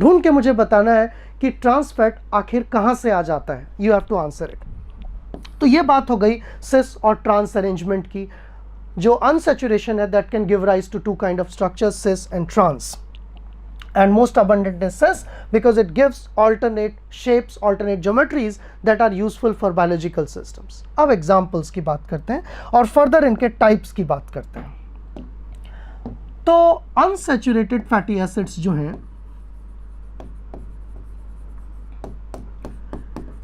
ढूंढ के मुझे बताना है कि ट्रांस फैट आखिर कहाँ से आ जाता है, you have to answer it. तो ये बात हो गई सिस और ट्रांस अरेंजमेंट की। जो अनसेचुरेशन है that can give rise to two kind of structures, cis and trans. And most abundant is cis because it gives alternate shapes, alternate geometries that are useful for biological systems. अब examples की बात करते हैं और further इनके types की बात करते हैं. तो unsaturated fatty acids जो हैं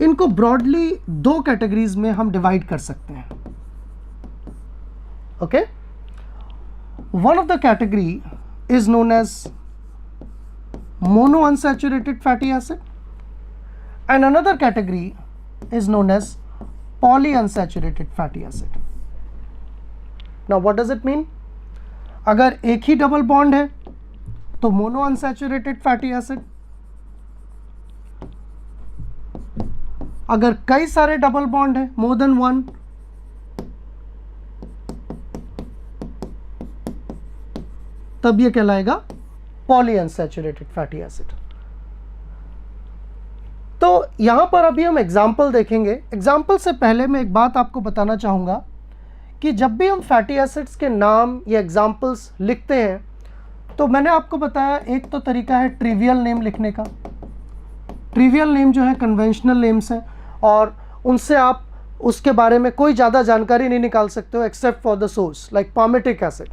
इनको broadly दो categories में हम divide कर सकते हैं. Okay? One of the category is known as monounsaturated fatty acid and another category is known as polyunsaturated fatty acid. Now what does it mean? अगर एक ही डबल बॉन्ड है तो monounsaturated fatty acid, अगर कई सारे डबल बॉन्ड है more than one तब ये कहलाएगा पॉलीअनसैचुरेटेड फैटी एसिड. तो यहां पर अभी हम एग्जाम्पल देखेंगे. एग्जाम्पल से पहले मैं एक बात आपको बताना चाहूंगा कि जब भी हम फैटी एसिड्स के नाम या एग्जाम्पल्स लिखते हैं तो मैंने आपको बताया एक तो तरीका है ट्रिवियल नेम लिखने का. ट्रिवियल नेम जो है कन्वेंशनल नेम्स हैं और उनसे आप उसके बारे में कोई ज़्यादा जानकारी नहीं निकाल सकते हो except for the source, like palmitic acid.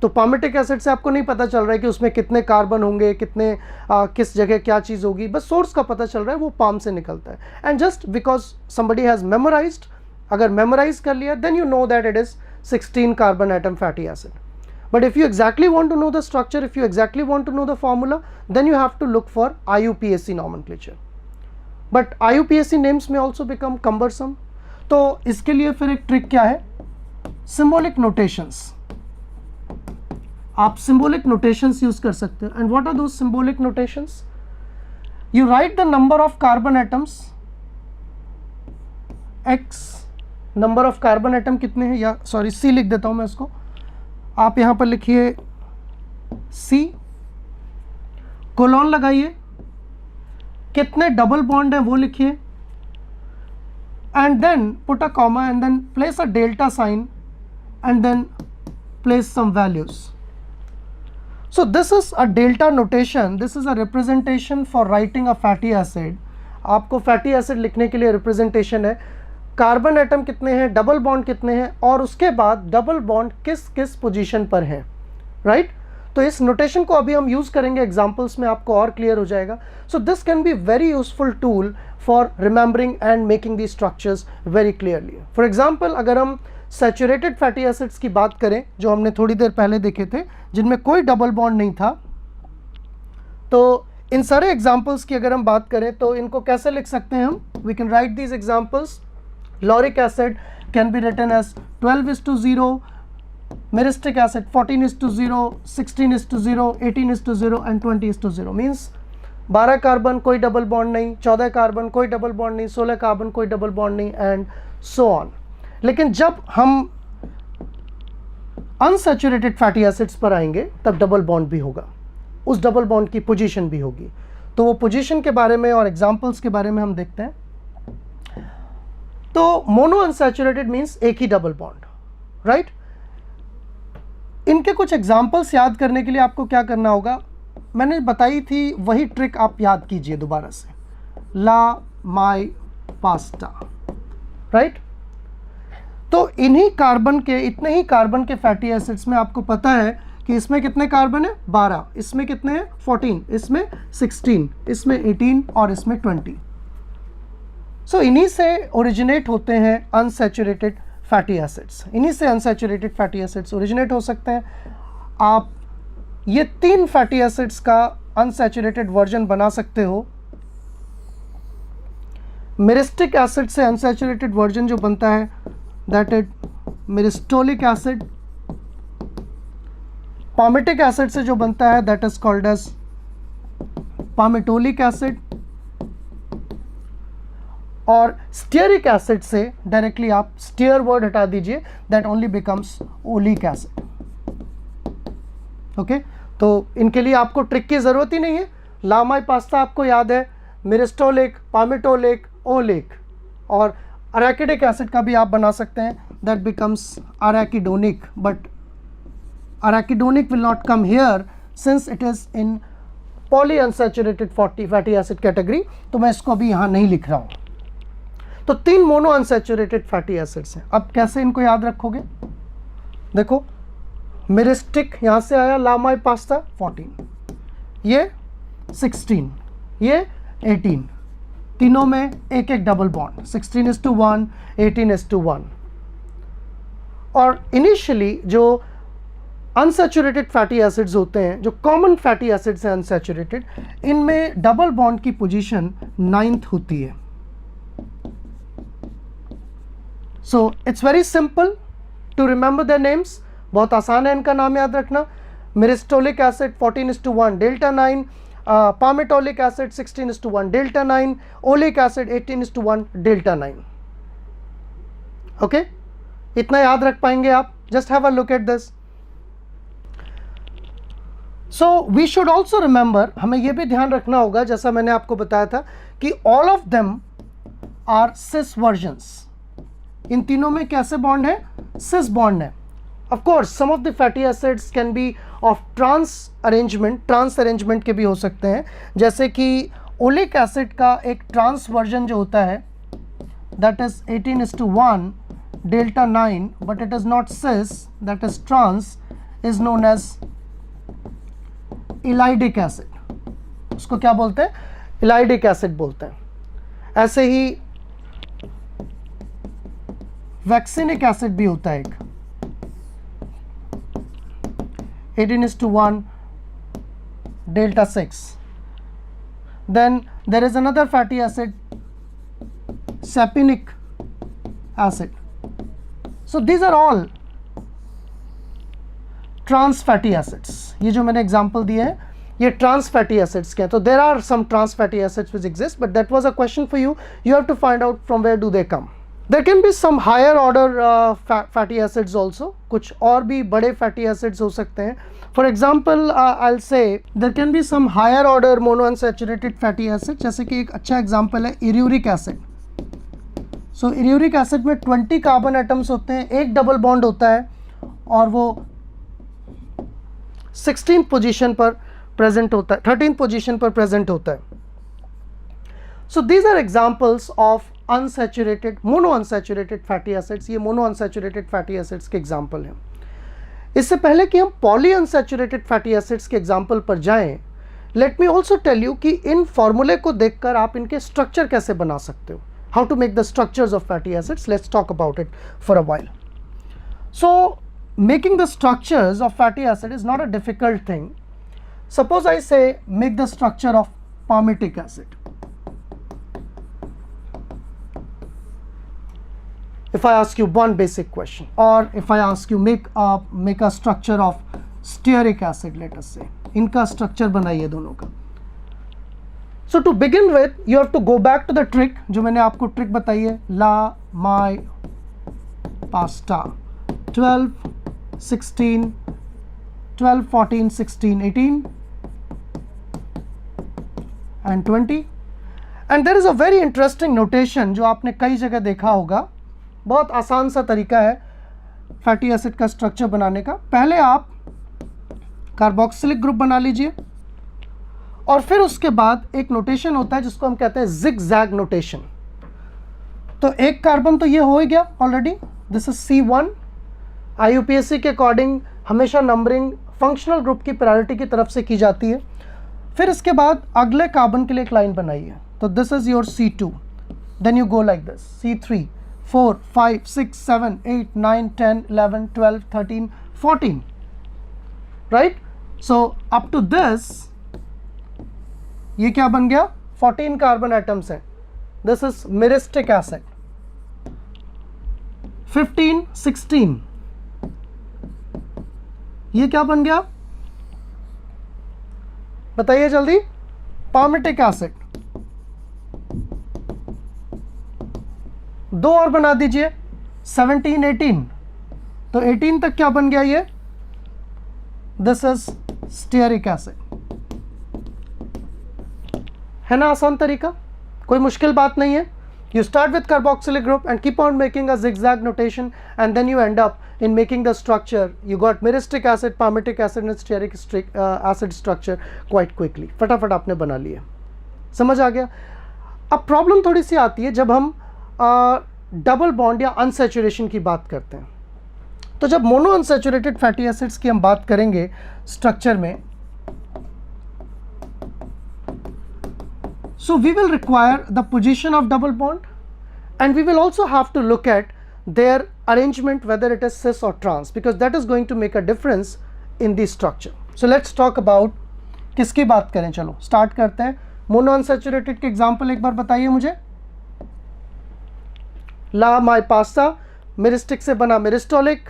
तो पामेटिक एसिड से आपको नहीं पता चल रहा है कि उसमें कितने कार्बन होंगे, कितने किस जगह क्या चीज़ होगी, बस सोर्स का पता चल रहा है, वो पाम से निकलता है. And just because somebody has memorised, अगर मेमोराइज कर लिया then you know that it is 16 carbon atom fatty acid. But if you exactly want to know the structure, if you exactly want to know the formula, then you have to look for IUPAC nomenclature. But IUPAC names में also become cumbersome. तो इसके लिए फिर एक trick क्या है, symbolic notations. आप symbolic notations use कर सकते हो. And what are those symbolic notations? You write the number of carbon atoms x, number of carbon atom कितने हैं, या सॉरी C लिख देता हूं मैं इसको. आप यहां पर लिखिए C, कोलोन लगाइए, कितने डबल बॉन्ड है वो लिखिए, and then put a comma and then place a delta sign and then place some values. So this is a delta notation. This is a representation for writing a fatty acid. आपको fatty acid लिखने के लिए representation है, carbon atom कितने हैं, double bond कितने हैं और उसके बाद डबल बॉन्ड किस किस पोजीशन पर हैं, राइट? तो इस नोटेशन को अभी हम यूज़ करेंगे एग्जाम्पल्स में, आपको और क्लियर हो जाएगा. So this can be very useful tool for remembering and making the structures very clearly. For example अगर हम सैचुरेटेड फैटी एसिड्स की बात करें जो हमने थोड़ी देर पहले देखे थे जिनमें कोई डबल बॉन्ड नहीं था, तो इन सारे एग्जाम्पल्स की अगर हम बात करें तो इनको कैसे लिख सकते हैं हम? We can write these examples. Lauric acid can be written as 12:0, myristic acid 14:0, 16:0, 18:0 and 20:0. Means 12 carbon कोई डबल बॉन्ड नहीं, 14 कार्बन कोई डबल बॉन्ड नहीं, 16 कार्बन कोई डबल बॉन्ड नहीं एंड सो ऑन. लेकिन जब हम अनसैचुरेटेड फैटी एसिड्स पर आएंगे तब डबल बॉन्ड भी होगा, उस डबल बॉन्ड की पोजीशन भी होगी. तो वो पोजीशन के बारे में और एग्जांपल्स के बारे में हम देखते हैं. तो मोनो अनसैचुरेटेड मीन्स एक ही डबल बॉन्ड, राइट? इनके कुछ एग्जांपल्स याद करने के लिए आपको क्या करना होगा, मैंने बताई थी वही ट्रिक आप याद कीजिए दोबारा से. ला माई पास्ता, राइट? तो इन्हीं कार्बन के, इतने ही कार्बन के फैटी एसिड्स में आपको पता है कि इसमें कितने कार्बन है, 12, इसमें कितने हैं 14, इसमें 16, इसमें 18 और इसमें 20. सो इन्हीं से ओरिजिनेट होते हैं अनसैचुरेटेड फैटी एसिड्स. इन्हीं से अनसैचुरेटेड फैटी एसिड्स ओरिजिनेट हो सकते हैं. आप ये 3 फैटी एसिड्स का अनसैचुरेटेड वर्जन बना सकते हो. मिरिस्टिक एसिड से अनसैचुरेटेड वर्जन जो बनता है that is myristoleic acid. Palmitic acid से जो बनता है that is called as palmitoleic acid. और स्टीयरिक एसिड से डायरेक्टली आप स्टीयर वर्ड हटा दीजिए, that only becomes oleic acid. Okay, तो इनके लिए आपको ट्रिक की ज़रूरत ही नहीं है. लामाई पास्ता आपको याद है, मिरिस्टोलिक, पामेटोलिक, ओलिक. और अराकिडिक एसिड का भी आप बना सकते हैं that becomes arachidonic, but arachidonic will not come here since it is in polyunsaturated fatty acid category, तो मैं इसको अभी यहाँ नहीं लिख रहा हूँ. तो 3 मोनो अनसैचुरेटेड फैटी एसिड्स हैं. अब कैसे इनको याद रखोगे? देखो, मिरिस्टिक यहाँ से आया, लामाई पास्ता 14, ये 16, ये 18, तीनों में एक एक डबल बॉन्ड, 16:1, 18:1. और इनिशियली जो अनसैचुरेटेड फैटी एसिड्स होते हैं, जो कॉमन फैटी एसिड्स हैं अनसैचुरेटेड, इनमें डबल बॉन्ड की पोजीशन 9th होती है. So it's very simple to remember their names. बहुत आसान है इनका नाम याद रखना. Myristoleic acid 14:1 delta 9, palmitoleic acid 16:1 delta 9, oleic acid 18:1 delta 9. Okay, इतना याद रख पाएंगे आप? Just have a look at this. So we should also remember, हमें यह भी ध्यान रखना होगा, जैसा मैंने आपको बताया था कि all of them are cis versions. इन तीनों में कैसे बॉन्ड है? सिस बॉन्ड है. Of course some of the fatty acids can be of trans arrangement के भी हो सकते हैं, जैसे कि ओलिक एसिड का एक ट्रांस वर्जन जो होता है, that is 18:1 delta 9, but it is not cis, that is trans, is known as elaidic acid. उसको क्या बोलते हैं? इलाइडिक एसिड बोलते हैं. ऐसे ही वैक्सीनिक एसिड भी होता है एक, 18:1 delta 6. Then there is another fatty acid, sapinic acid. So these are all trans fatty acids. ये जो मैंने एग्जाम्पल दिए हैं ये ट्रांस फैटी एसिड्स के हैं. तो there are some trans fatty acids which exist, but that was a question for you. You have to find out from where do they come. There can be some higher order fatty acids also. कुछ और भी बड़े fatty acids हो सकते हैं. For example I will say there can be some higher order mono unsaturated fatty acid, जैसे कि एक अच्छा एग्जाम्पल है इर्यूरिक एसिड. सो इर्यूरिक एसिड में 20 कार्बन एटम्स होते हैं, एक डबल बॉन्ड होता है और वो 16th पोजीशन पर प्रेजेंट होता है, 13th पोजीशन पर प्रेजेंट होता है. So these are examples of unsaturated, mono unsaturated fatty acids. ये मोनो अनसैचुरेटेड फैटी एसिड्स के एग्जाम्पल हैं. इससे पहले कि हम पॉली अनसैचुरेटेड फैटी एसिड्स के एग्जाम्पल पर जाएं, let me also tell you कि इन फॉर्मूले को देखकर आप इनके स्ट्रक्चर कैसे बना सकते हो. How to make the structures of fatty acids. Let's talk about it for a while. So making the structures of fatty acid is not a difficult thing. Suppose I say make the structure of palmitic acid. If I ask you one basic question, or if I ask you make a structure of stearic acid, let us say, इनका structure बनाइए दोनों का. So to begin with, you have to go back to the trick जो मैंने आपको trick बताई है. La my pasta 12 16 12 14 16 18 and 20. and there is a very interesting notation जो आपने कई जगह देखा होगा. बहुत आसान सा तरीका है फैटी एसिड का स्ट्रक्चर बनाने का. पहले आप कार्बोक्सिलिक ग्रुप बना लीजिए और फिर उसके बाद एक नोटेशन होता है जिसको हम कहते हैं जिग-जैग नोटेशन. तो एक कार्बन तो ये हो ही गया already, this is C1. IUPAC के अकॉर्डिंग हमेशा नंबरिंग फंक्शनल ग्रुप की प्रायोरिटी की तरफ से की जाती है. फिर इसके बाद अगले कार्बन के लिए एक लाइन बनाइए. तो this is your C2. Then you go like this C3 4 5 6 7 8 9 10 11 12 13 14, right. So up to this ये क्या बन गया? 14 कार्बन एटम्स हैं. This is myristic acid. 15 16 ये क्या बन गया? बताइए जल्दी. Palmitic acid. 2 और बना दीजिए 17 18. तो 18 तक क्या बन गया ये? This is stearic acid. है ना आसान तरीका, कोई मुश्किल बात नहीं है. You start with carboxylic group and keep on making a zigzag notation, and then you end up in making the structure. You got myristic acid, palmitic acid and stearic acid structure quite quickly. फटाफट आपने बना लिए, समझ आ गया. अब problem थोड़ी सी आती है जब हम डबल बॉन्ड या अनसैचुरेशन की बात करते हैं. तो जब मोनो अनसैचुरेटेड फैटी एसिड्स की हम बात करेंगे स्ट्रक्चर में, so we will require the position of double bond, and we will also have to look at their arrangement, whether it is cis or trans, because that is going to make a difference in the structure. So let's talk about किसकी बात करें. चलो start करते हैं. Mono unsaturated के example एक बार बताइए मुझे. ला माई पास्ता, मिरिस्टिक से बना मिरिस्टोलिक,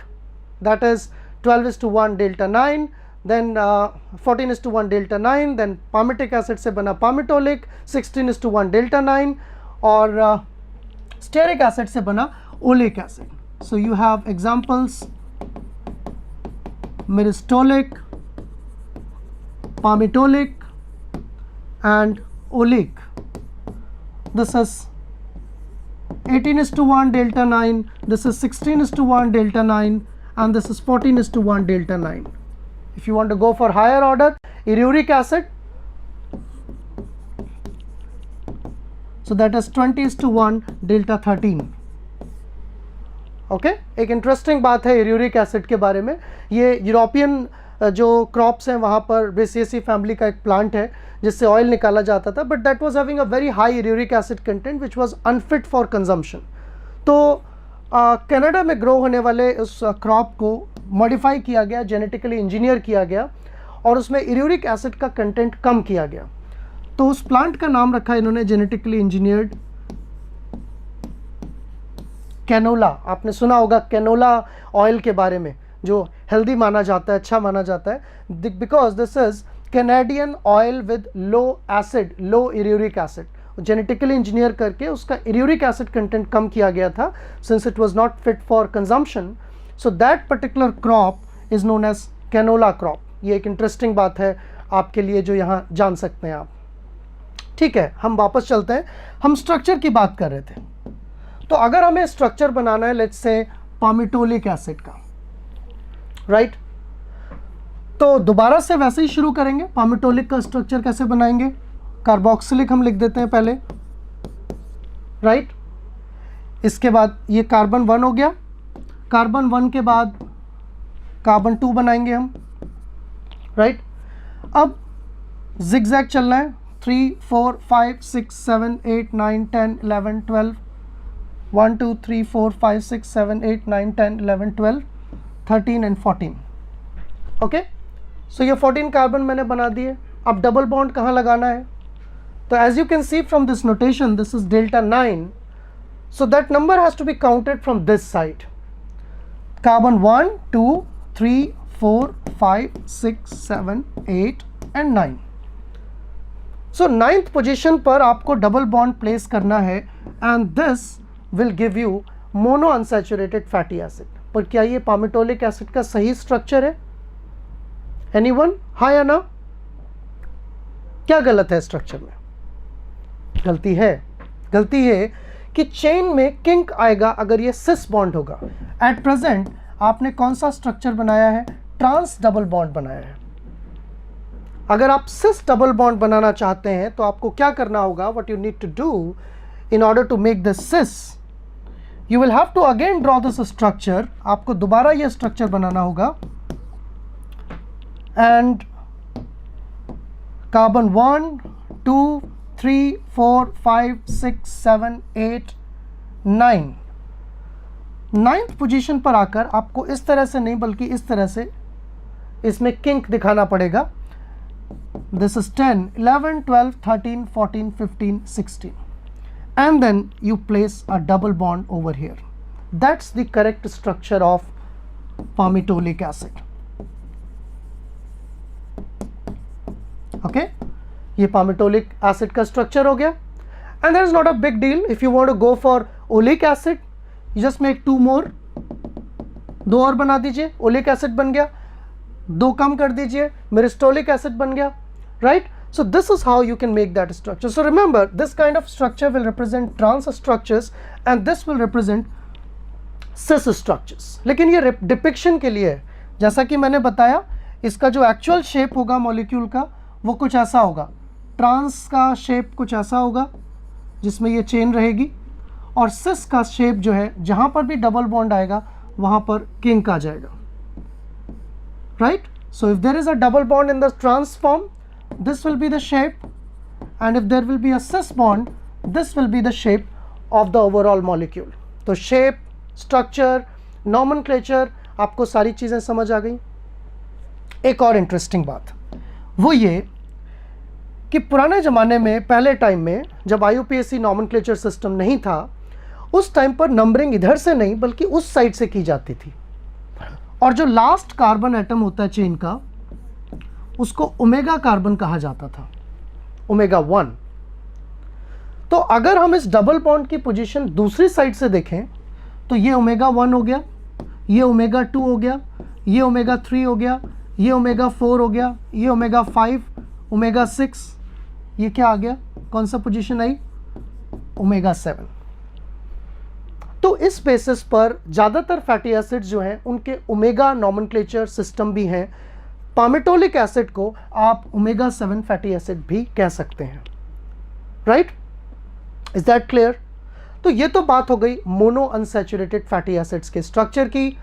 that is 12:1 delta 9, then 14:1 delta 9, then palmitic acid से बना palmitolic 16:1 delta 9, और stearic acid से बना oleic acid. So you have examples: myristolic, palmitolic and oleic. This is 18:1 delta 9, this is 16:1 delta 9, and this is 14:1 delta 9. If you want to go for higher order, uric acid, so that is 20:1 delta 13. Okay, एक interesting बात है uric acid के बारे में. ये European जो crops हैं वहाँ पर ब्रेसिएसी फैमिली का एक प्लांट है जिससे ऑयल निकाला जाता था, but that was having a very high uric acid content which was unfit for consumption. तो कनाडा में ग्रो होने वाले उस क्रॉप को मॉडिफाई किया गया, जेनेटिकली इंजीनियर किया गया, और उसमें यूरिक एसिड का कंटेंट कम किया गया. तो उस प्लांट का नाम रखा इन्होंने जेनेटिकली इंजीनियर्ड कैनोला. आपने सुना होगा कैनोला ऑयल के बारे में, जो हेल्दी माना जाता है, अच्छा माना जाता है, because this is Canadian oil with low acid, low uric acid. Genetically engineer करके उसका यूरिक एसिड कंटेंट कम किया गया था, since it was not fit for consumption. So that particular crop is known as canola crop. ये एक interesting बात है आपके लिए जो यहाँ जान सकते हैं आप. ठीक है, हम वापस चलते हैं. हम स्ट्रक्चर की बात कर रहे थे. तो अगर हमें स्ट्रक्चर बनाना है लेट्स से पामिटोलिक एसिड का, राइट, तो दोबारा से वैसे ही शुरू करेंगे. पामिटोलिक का स्ट्रक्चर कैसे बनाएंगे? कार्बोक्सिलिक हम लिख देते हैं पहले, राइट. इसके बाद ये कार्बन 1 हो गया. कार्बन 1 के बाद कार्बन 2 बनाएंगे हम, राइट. अब जिगजैग चलना है. 3 4 5 6 7 8 9 10 11 12 1 2 3 4 5 6 7 8 9 10 11 12 13 and 14. ओके, सो ये 14 कार्बन मैंने बना दिए. अब डबल बॉन्ड कहाँ लगाना है? तो as you can see from this notation, this is delta 9, so that number has to be counted from this side. Carbon 1 2 3 4 5 6 7 8 and 9. So 9th position पर आपको डबल बॉन्ड प्लेस करना है, and this will give you mono unsaturated fatty acid. पर क्या ये पामिटोलिक acid का सही structure है? एनीवन, हाँ या ना? क्या गलत है स्ट्रक्चर में? गलती है. गलती है कि चेन में किंक आएगा अगर ये सिस बॉन्ड होगा. एट प्रेजेंट आपने कौन सा स्ट्रक्चर बनाया है? ट्रांस डबल बॉन्ड बनाया है. अगर आप सिस डबल बॉन्ड बनाना चाहते हैं तो आपको क्या करना होगा? What you need to do in order to make this cis, you will have to again draw this structure. आपको दोबारा ये स्ट्रक्चर बनाना होगा, एंड कार्बन 1 2 3 4 5 6 7 8 9. 9th पोजीशन पर आकर आपको इस तरह से नहीं बल्कि इस तरह से इसमें किंक दिखाना पड़ेगा. This is 10 11 12 13 14 15 16, and then you place a double bond over here. That's the correct structure of palmitolic acid. Okay, ये palmitolic acid का structure हो गया. And there is not a big deal. If you want to go for oleic acid, you just make 2 more. 2 और बना दीजिए, oleic acid बन गया. 2 कम कर दीजिए, myristoric acid बन गया, right? So this is how you can make that structure. So remember, this kind of structure will represent trans structures and this will represent cis structures. लेकिन ये डिपिक्शन के लिए है. जैसा कि मैंने बताया, इसका जो एक्चुअल शेप होगा मॉलिक्यूल का वो कुछ ऐसा होगा. ट्रांस का शेप कुछ ऐसा होगा जिसमें ये चेन रहेगी, और सिस का शेप जो है जहाँ पर भी डबल बॉन्ड आएगा वहाँ पर किंक आ जाएगा. Right? So if there is a double bond in the trans form, this will be the shape, and if there will be a cis bond, this will be the shape of the overall molecule. तो shape, structure, nomenclature, आपको सारी चीज़ें समझ आ गई. एक और interesting बात वो ये कि पुराने ज़माने में, पहले टाइम में जब IUPAC नॉमेनक्लेचर सिस्टम नहीं था, उस टाइम पर नंबरिंग इधर से नहीं बल्कि उस साइड से की जाती थी, और जो लास्ट कार्बन एटम होता है चेन का उसको ओमेगा कार्बन कहा जाता था, ओमेगा 1. तो अगर हम इस डबल बॉन्ड की पोजीशन दूसरी साइड से देखें तो ये ओमेगा 1 हो गया, ये ओमेगा 2 हो गया, ये ओमेगा 3 हो गया, ये ओमेगा 4 हो गया, ये ओमेगा 5, ओमेगा 6, ये क्या आ गया, कौन सा पोजीशन आई, ओमेगा 7. तो इस बेसिस पर ज़्यादातर फैटी एसिड्स जो हैं उनके ओमेगा नॉमेनक्लेचर सिस्टम भी हैं. पामेटोलिक एसिड को आप ओमेगा 7 फैटी एसिड भी कह सकते हैं. राइट? Is that clear? तो ये तो बात हो गई मोनो अनसैचुरेटेड फैटी एसिड्स के स्ट्रक्चर की,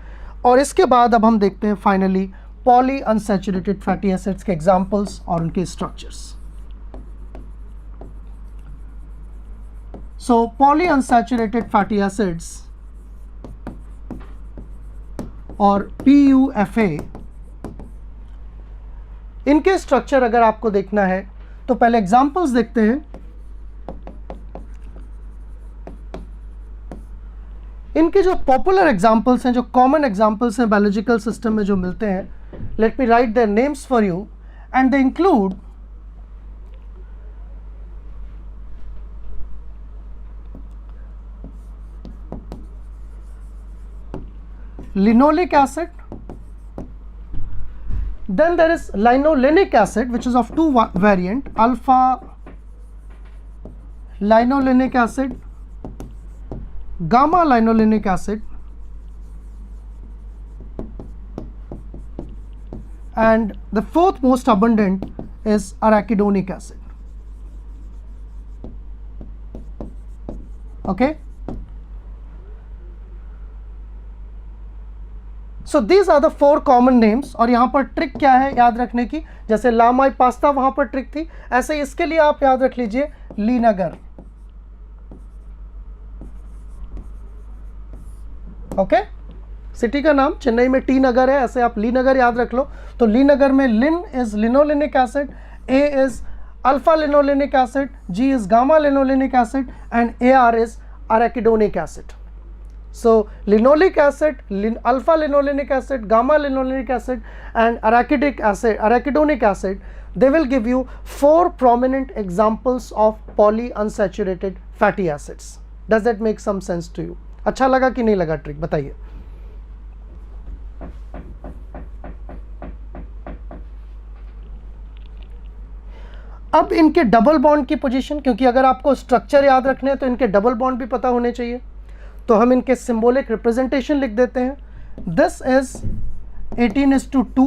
और इसके बाद अब हम देखते हैं finally poly unsaturated fatty acids के एग्जांपल्स और उनके स्ट्रक्चर्स. सो पॉली अनसैचुरेटेड फैटी एसिड्स और PUFA, इनके स्ट्रक्चर अगर आपको देखना है तो पहले एग्जांपल्स देखते हैं. इनके जो पॉपुलर एग्जांपल्स हैं, जो कॉमन एग्जांपल्स हैं बायोलॉजिकल सिस्टम में जो मिलते हैं, let me right their names for you, and they include linoleic acid. Then there is linolenic acid, which is of two variant, alpha linolenic acid, gamma linolenic acid, and the fourth most abundant is arachidonic acid. Okay? So these are the four common names. और यहाँ पर trick क्या है याद रखने की, जैसे लामाई pasta वहाँ पर ट्रिक थी, ऐसे इसके लिए आप याद रख लीजिए लीनगर. ओके? सिटी का नाम चेन्नई में टी नगर है, ऐसे आप लीनगर याद रख लो. तो लीनगर में lin is linolenic acid, A is alpha linolenic acid, G is gamma linolenic acid, and AR is arachidonic acid. So linoleic acid, alpha linolenic acid, gamma linolenic acid, and arachidonic acid, they will give you 4 prominent examples of polyunsaturated fatty acids. Does that make some sense to you? अच्छा लगा कि नहीं लगा trick, बताइए. अब इनके double bond की position, क्योंकि अगर आपको स्ट्रक्चर याद रखने हैं तो इनके डबल बॉन्ड भी पता होने चाहिए, तो हम इनके सिंबॉलिक रिप्रेजेंटेशन लिख देते हैं. This is 18:2,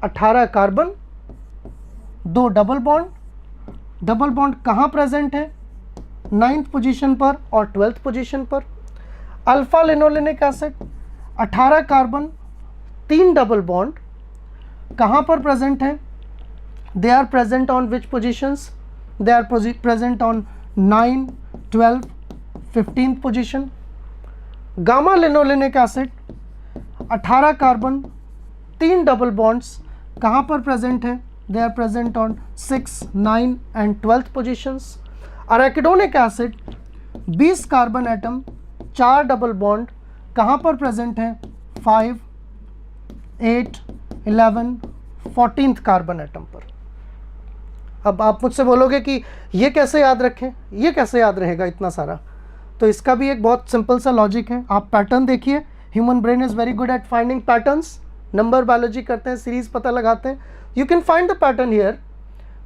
18 carbon, 2 double bond. Double bond कहाँ प्रेजेंट है, 9th पोजीशन पर और 12th पोजीशन पर. Alpha linolenic acid 18 carbon, 3 double bond, कहाँ पर प्रेजेंट है, they are present on which positions, they are present on 9, 12, 15th position. Gamma linolenic acid 18 carbon, 3 double bonds, कहाँ पर प्रेजेंट है, they are present on 6, 9 and 12th positions. अराकिडोनिक acid 20 carbon atom, 4 double bond, कहाँ पर present है, 5, 8, 11, 14th carbon atom पर. अब आप मुझसे बोलोगे कि ये कैसे याद रखें, ये कैसे याद रहेगा इतना सारा, तो इसका भी एक बहुत सिंपल सा लॉजिक है. आप पैटर्न देखिए, human brain is very good at finding patterns. Number biology करते हैं, सीरीज पता लगाते हैं. You can find the pattern here.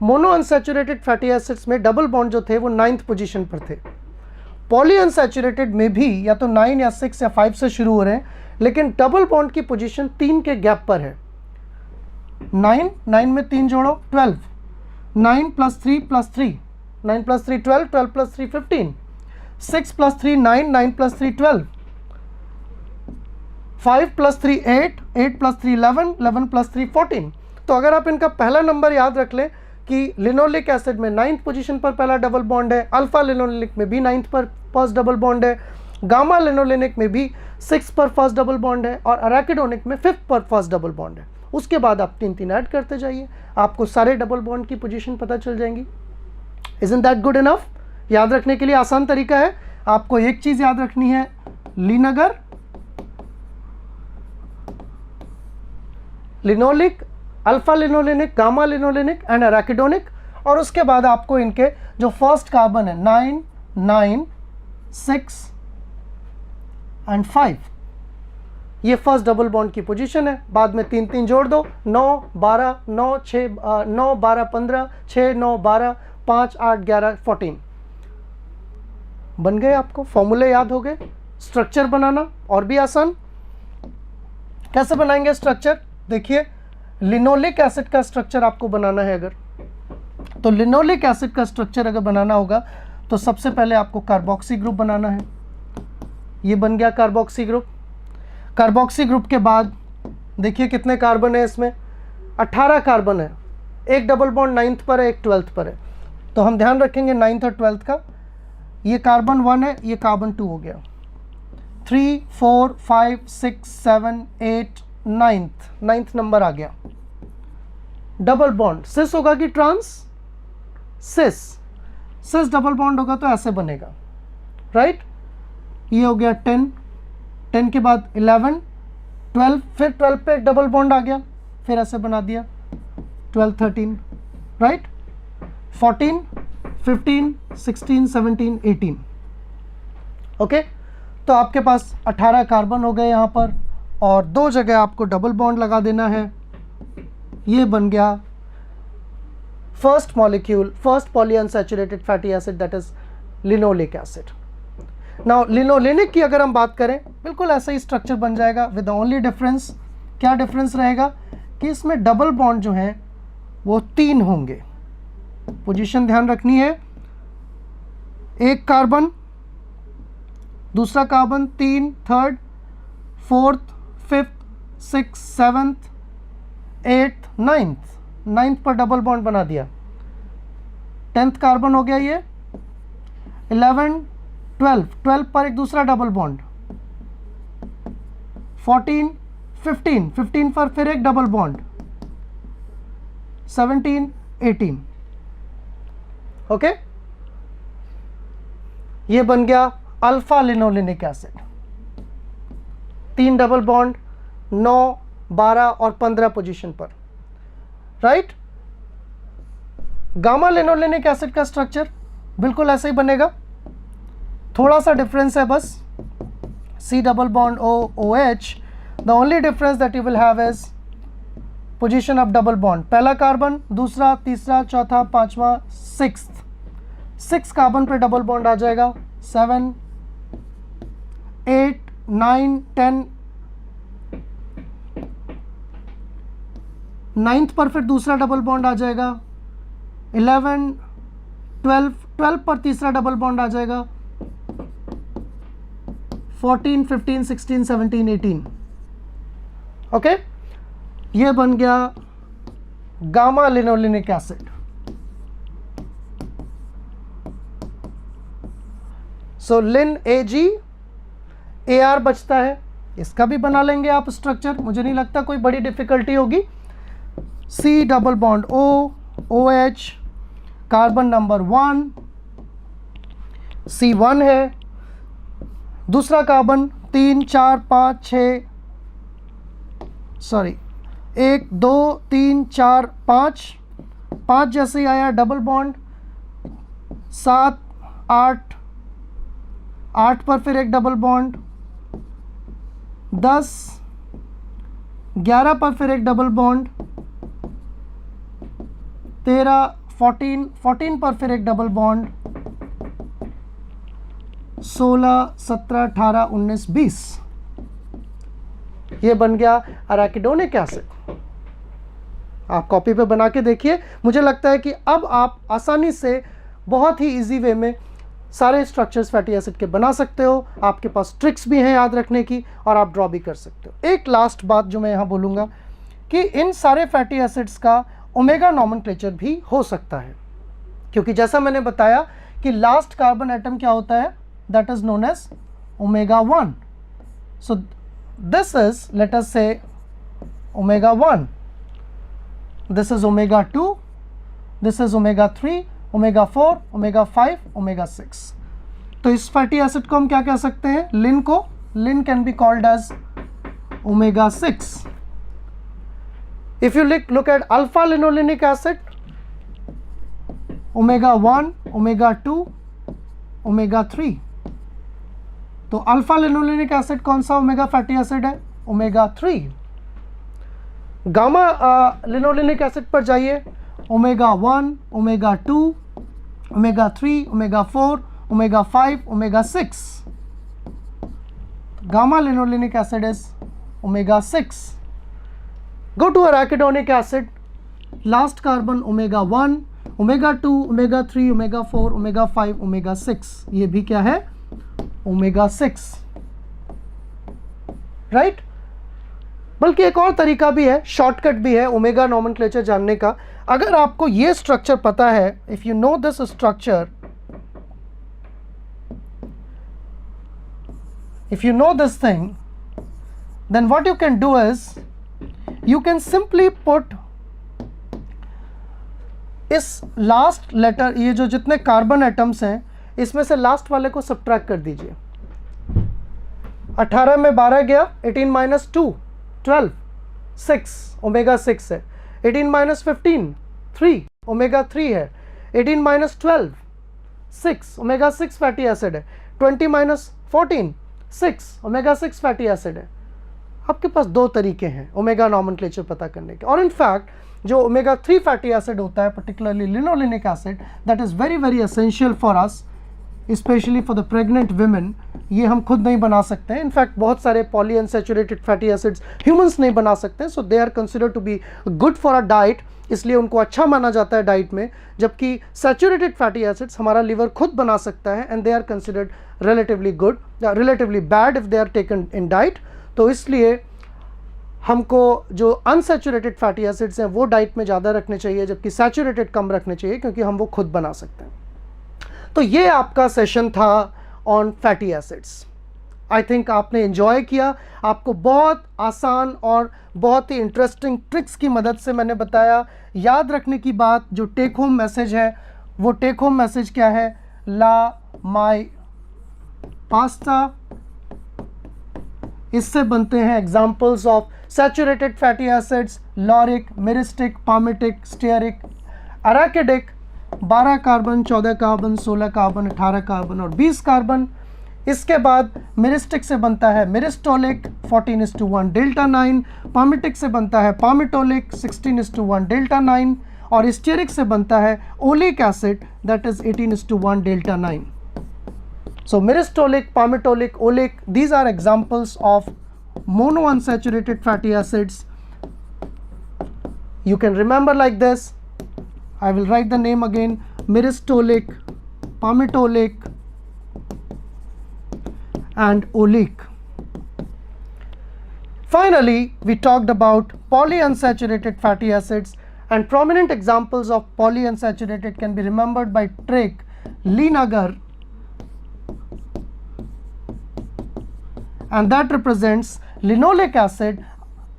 Mono unsaturated fatty acids में डबल बॉन्ड जो थे वो 9th पोजीशन पर थे। पॉली अनसैचुरेटेड में भी या तो 9 या 6 या 5 से शुरू हो रहे हैं, लेकिन डबल बॉन्ड की पोजीशन 3 के गैप पर है। 9 में 3 जोड़ो 12, 9 + 3 + 3, 9 + 3 12, 12 + 3 15, 6 + 3 9, 9 + 3 12, 5 + 3 8, 8 + 3 11, 11 + 3 14। तो अगर आप इनका पहला नंबर याद रख लें कि लिनोलिक एसिड में 9th पोजीशन पर पहला डबल बॉन्ड है, अल्फा लिनोलिक में भी 9th पर फर्स्ट डबल बॉन्ड है, गामा लिनोलेनिक में भी 6 पर फर्स्ट डबल बॉन्ड है और अराकिडोनिक में 5th पर फर्स्ट डबल बॉन्ड है। उसके बाद आप 3 ऐड करते जाइए, आपको सारे डबल बॉन्ड की पोजीशन पता चल जाएंगी। Isn't that good enough? याद रखने के लिए आसान तरीका है। आपको एक चीज़ याद रखनी है, लीनगर, linoleic, alpha linolenic, gamma linolenic and arachidonic, और उसके बाद आपको इनके जो फर्स्ट कार्बन है 9, 9, 6 एंड 5, ये फर्स्ट डबल बॉन्ड की पोजीशन है। बाद में 3 जोड़ दो, 9 12 9 6 9 12 15, 6 9 12, 5 8 11 14 बन गए। आपको फॉर्मूले याद हो गए। स्ट्रक्चर बनाना और भी आसान। कैसे बनाएंगे स्ट्रक्चर? देखिए, लिनोलिक एसिड का स्ट्रक्चर आपको बनाना है अगर, तो लिनोलिक एसिड का स्ट्रक्चर अगर बनाना होगा तो सबसे पहले आपको कार्बोक्सी ग्रुप बनाना है। ये बन गया कार्बोक्सी ग्रुप। कार्बोक्सी ग्रुप के बाद देखिए कितने कार्बन है इसमें, 18 कार्बन है। एक डबल बॉन्ड 9th पर है, एक 12th पर है, तो हम ध्यान रखेंगे 9th और 12th का। ये कार्बन 1 है, ये कार्बन 2 हो गया। 3 4 5 6 7 8 9th नंबर आ गया। डबल बॉन्ड सिस होगा कि ट्रांस? सिस डबल बॉन्ड होगा तो ऐसे बनेगा, राइट? ये हो गया 10 के बाद 11 12, फिर 12 पे एक डबल बॉन्ड आ गया, फिर ऐसे बना दिया 12 13, राइट? 14 15 16 17 18। ओके, तो आपके पास 18 कार्बन हो गए यहाँ पर, और 2 जगह आपको डबल बॉन्ड लगा देना है। ये बन गया first molecule, first polyunsaturated fatty acid, that is linoleic acid. Now linolenic की अगर हम बात करें, बिल्कुल ऐसा ही स्ट्रक्चर बन जाएगा विद द ओनली डिफरेंस, क्या डिफरेंस रहेगा कि इसमें डबल बॉन्ड जो हैं वो 3 होंगे। पोजीशन ध्यान रखनी है, एक कार्बन, दूसरा carbon, 3 third, 4th 5th 6th 7th 8th 9th पर डबल बॉन्ड बना दिया। 10th कार्बन हो गया ये। 11 12 पर एक दूसरा डबल बॉन्ड। 14 15 पर फिर एक डबल बॉन्ड। 17 18। ओके, ये बन गया alpha linolenic acid. 3 double bond 9 12 और 15 पोजीशन पर, राइट? गामा लिनोलेनिक एसिड का स्ट्रक्चर बिल्कुल ऐसे ही बनेगा, थोड़ा सा डिफरेंस है बस। C double bond O OH, the only difference that you will have is position of double bond. पहला कार्बन, दूसरा, तीसरा, चौथा, पांचवा, 6 कार्बन पे डबल बॉन्ड आ जाएगा। 7 8 9 10, 9th पर फिर दूसरा डबल बॉन्ड आ जाएगा। 11 12 पर तीसरा डबल बॉन्ड आ जाएगा। 14 15 16 17 18। ओके, ये बन गया गामा लिनोलेनिक एसिड। सो लिन AG, AR बचता है, इसका भी बना लेंगे आप स्ट्रक्चर, मुझे नहीं लगता कोई बड़ी डिफिकल्टी होगी। C double bond O OH, carbon number 1 C1 है, दूसरा कार्बन 3 4 5 6, सॉरी 1 2 3 4 5 जैसे ही आया डबल बॉन्ड। 7 8 पर फिर एक डबल बॉन्ड। 10 11 पर फिर एक डबल बॉन्ड। 13 14 पर फिर एक डबल बॉन्ड, 16, 17, 18, 19, 20, ये बन गया अराकिडोनिक एसिड। आप कॉपी पे बना के देखिए। मुझे लगता है कि अब आप आसानी से बहुत ही इजी वे में सारे स्ट्रक्चर्स फैटी एसिड के बना सकते हो। आपके पास ट्रिक्स भी हैं याद रखने की, और आप ड्रॉ भी कर सकते हो। एक लास्ट बात जो मैं यहाँ बोलूँगा कि इन सारे फैटी एसिड्स का ओमेगा नॉमेनक्लेचर भी हो सकता है, क्योंकि जैसा मैंने बताया कि लास्ट कार्बन एटम क्या होता है, that is known as omega 1। So this is, let us say omega 1, this is omega 2, this is omega 3, omega 4, omega 5, omega 6। तो इस फैटी एसिड को हम क्या कह सकते हैं, लिन को, lin can be called as omega 6। If you look at alpha linolenic acid, omega 1, omega 2, omega 3। तो अल्फा लिनोलेनिक एसिड कौन सा ओमेगा फैटी एसिड है, ओमेगा 3। गामा लिनोलेनिक एसिड पर जाइए, omega 1, omega 2, omega 3, omega 4, omega 5, omega 6। Gamma linolenic acid is omega 6. Go to arachidonic acid, last carbon omega 1, omega 2, omega 3, omega 4, omega 5, omega 6। ये भी क्या है, omega 6, right. बल्कि एक और तरीका भी है, शॉर्टकट भी है ओमेगा नॉमेनक्लेचर जानने का। अगर आपको ये स्ट्रक्चर पता है, if you know this structure, if you know this thing, then what you can do is you can simply put इस लास्ट लेटर, ये जो जितने कार्बन एटम्स हैं इसमें से लास्ट वाले को सब्ट्रैक्ट कर दीजिए। 18 में 12 गया, 18 माइनस 2, 12, 6 ओमेगा 6 है। 18 माइनस 15, 3 ओमेगा 3 है। 18 माइनस 12, 6 ओमेगा 6 फैटी एसिड है। 20 माइनस 14, 6 ओमेगा 6 फैटी एसिड है। आपके पास दो तरीके हैं ओमेगा नॉमेनक्लेचर पता करने के। और इनफैक्ट जो ओमेगा 3 फैटी एसिड होता है, particularly linolenic acid, that is very very essential for us, specially for the pregnant women. ये हम खुद नहीं बना सकते हैं। इनफैक्ट बहुत सारे poly unsaturated fatty acids humans नहीं बना सकते, so they are considered to be good for a diet, इसलिए उनको अच्छा माना जाता है डाइट में। जबकि सैचुरेटेड फैटी एसिड्स हमारा लीवर खुद बना सकता है, and they are considered relatively good, relatively bad if they are taken in diet. तो इसलिए हमको जो अनसैचुरेटेड फैटी एसिड्स हैं वो डाइट में ज़्यादा रखने चाहिए, जबकि सैचुरेटेड कम रखने चाहिए, क्योंकि हम वो खुद बना सकते हैं। तो ये आपका सेशन था on fatty acids. I think आपने एंजॉय किया। आपको बहुत आसान और बहुत ही इंटरेस्टिंग ट्रिक्स की मदद से मैंने बताया। याद रखने की बात, जो टेक होम मैसेज है, वो टेक होम मैसेज क्या है, ला माई पास्ता। इससे बनते हैं examples of saturated fatty acids, lauric, myristic, palmitic, stearic, arachidic, 12 carbon, 14 carbon, 16 carbon, 18 carbon और 20 कार्बन। इसके बाद मिरिस्टिक से बनता है मिरिस्टोलिक, 14:1 डेल्टा 9। पामिटिक से बनता है पामिटोलिक, 16:1 डेल्टा 9। और स्टीयरिक से बनता है oleic acid, that is 18:1 delta 9। So myristolic, palmitolic, oleic, these are examples of monounsaturated fatty acids. You can remember like this. I will write the name again: myristolic, palmitolic and oleic. Finally, we talked about polyunsaturated fatty acids, and prominent examples of polyunsaturated can be remembered by Drake, Linagar, and that represents linoleic acid,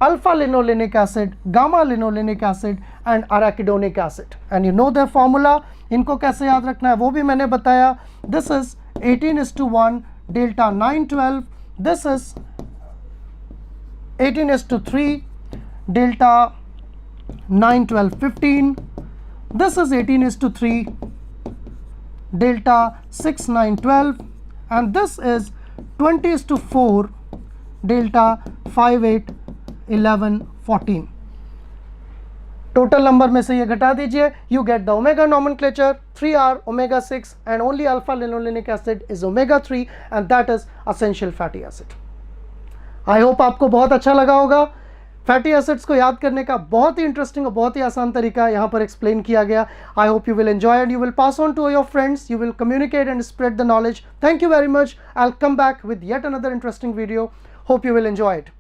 alpha linolenic acid, gamma linolenic acid and arachidonic acid. And you know their formula. इनको कैसे याद रखना है वो भी मैंने बताया. This is 18:1 delta 912. This is 18:3 delta 91215. This is 18:3 delta 6912, and this is 20:4 delta 581114. Total number में से ये घटा दीजिए, you get the omega nomenclature 3R omega 6 and only alpha linolenic acid is omega 3 and that is essential fatty acid. I hope आपको बहुत अच्छा लगा होगा। फैटी एसिड्स को याद करने का बहुत ही इंटरेस्टिंग और बहुत ही आसान तरीका यहाँ पर एक्सप्लेन किया गया। I hope you will enjoy and you will pass on to your friends, you will communicate and spread the knowledge. Thank you very much. I will come back with yet another interesting video. Hope you will enjoy it.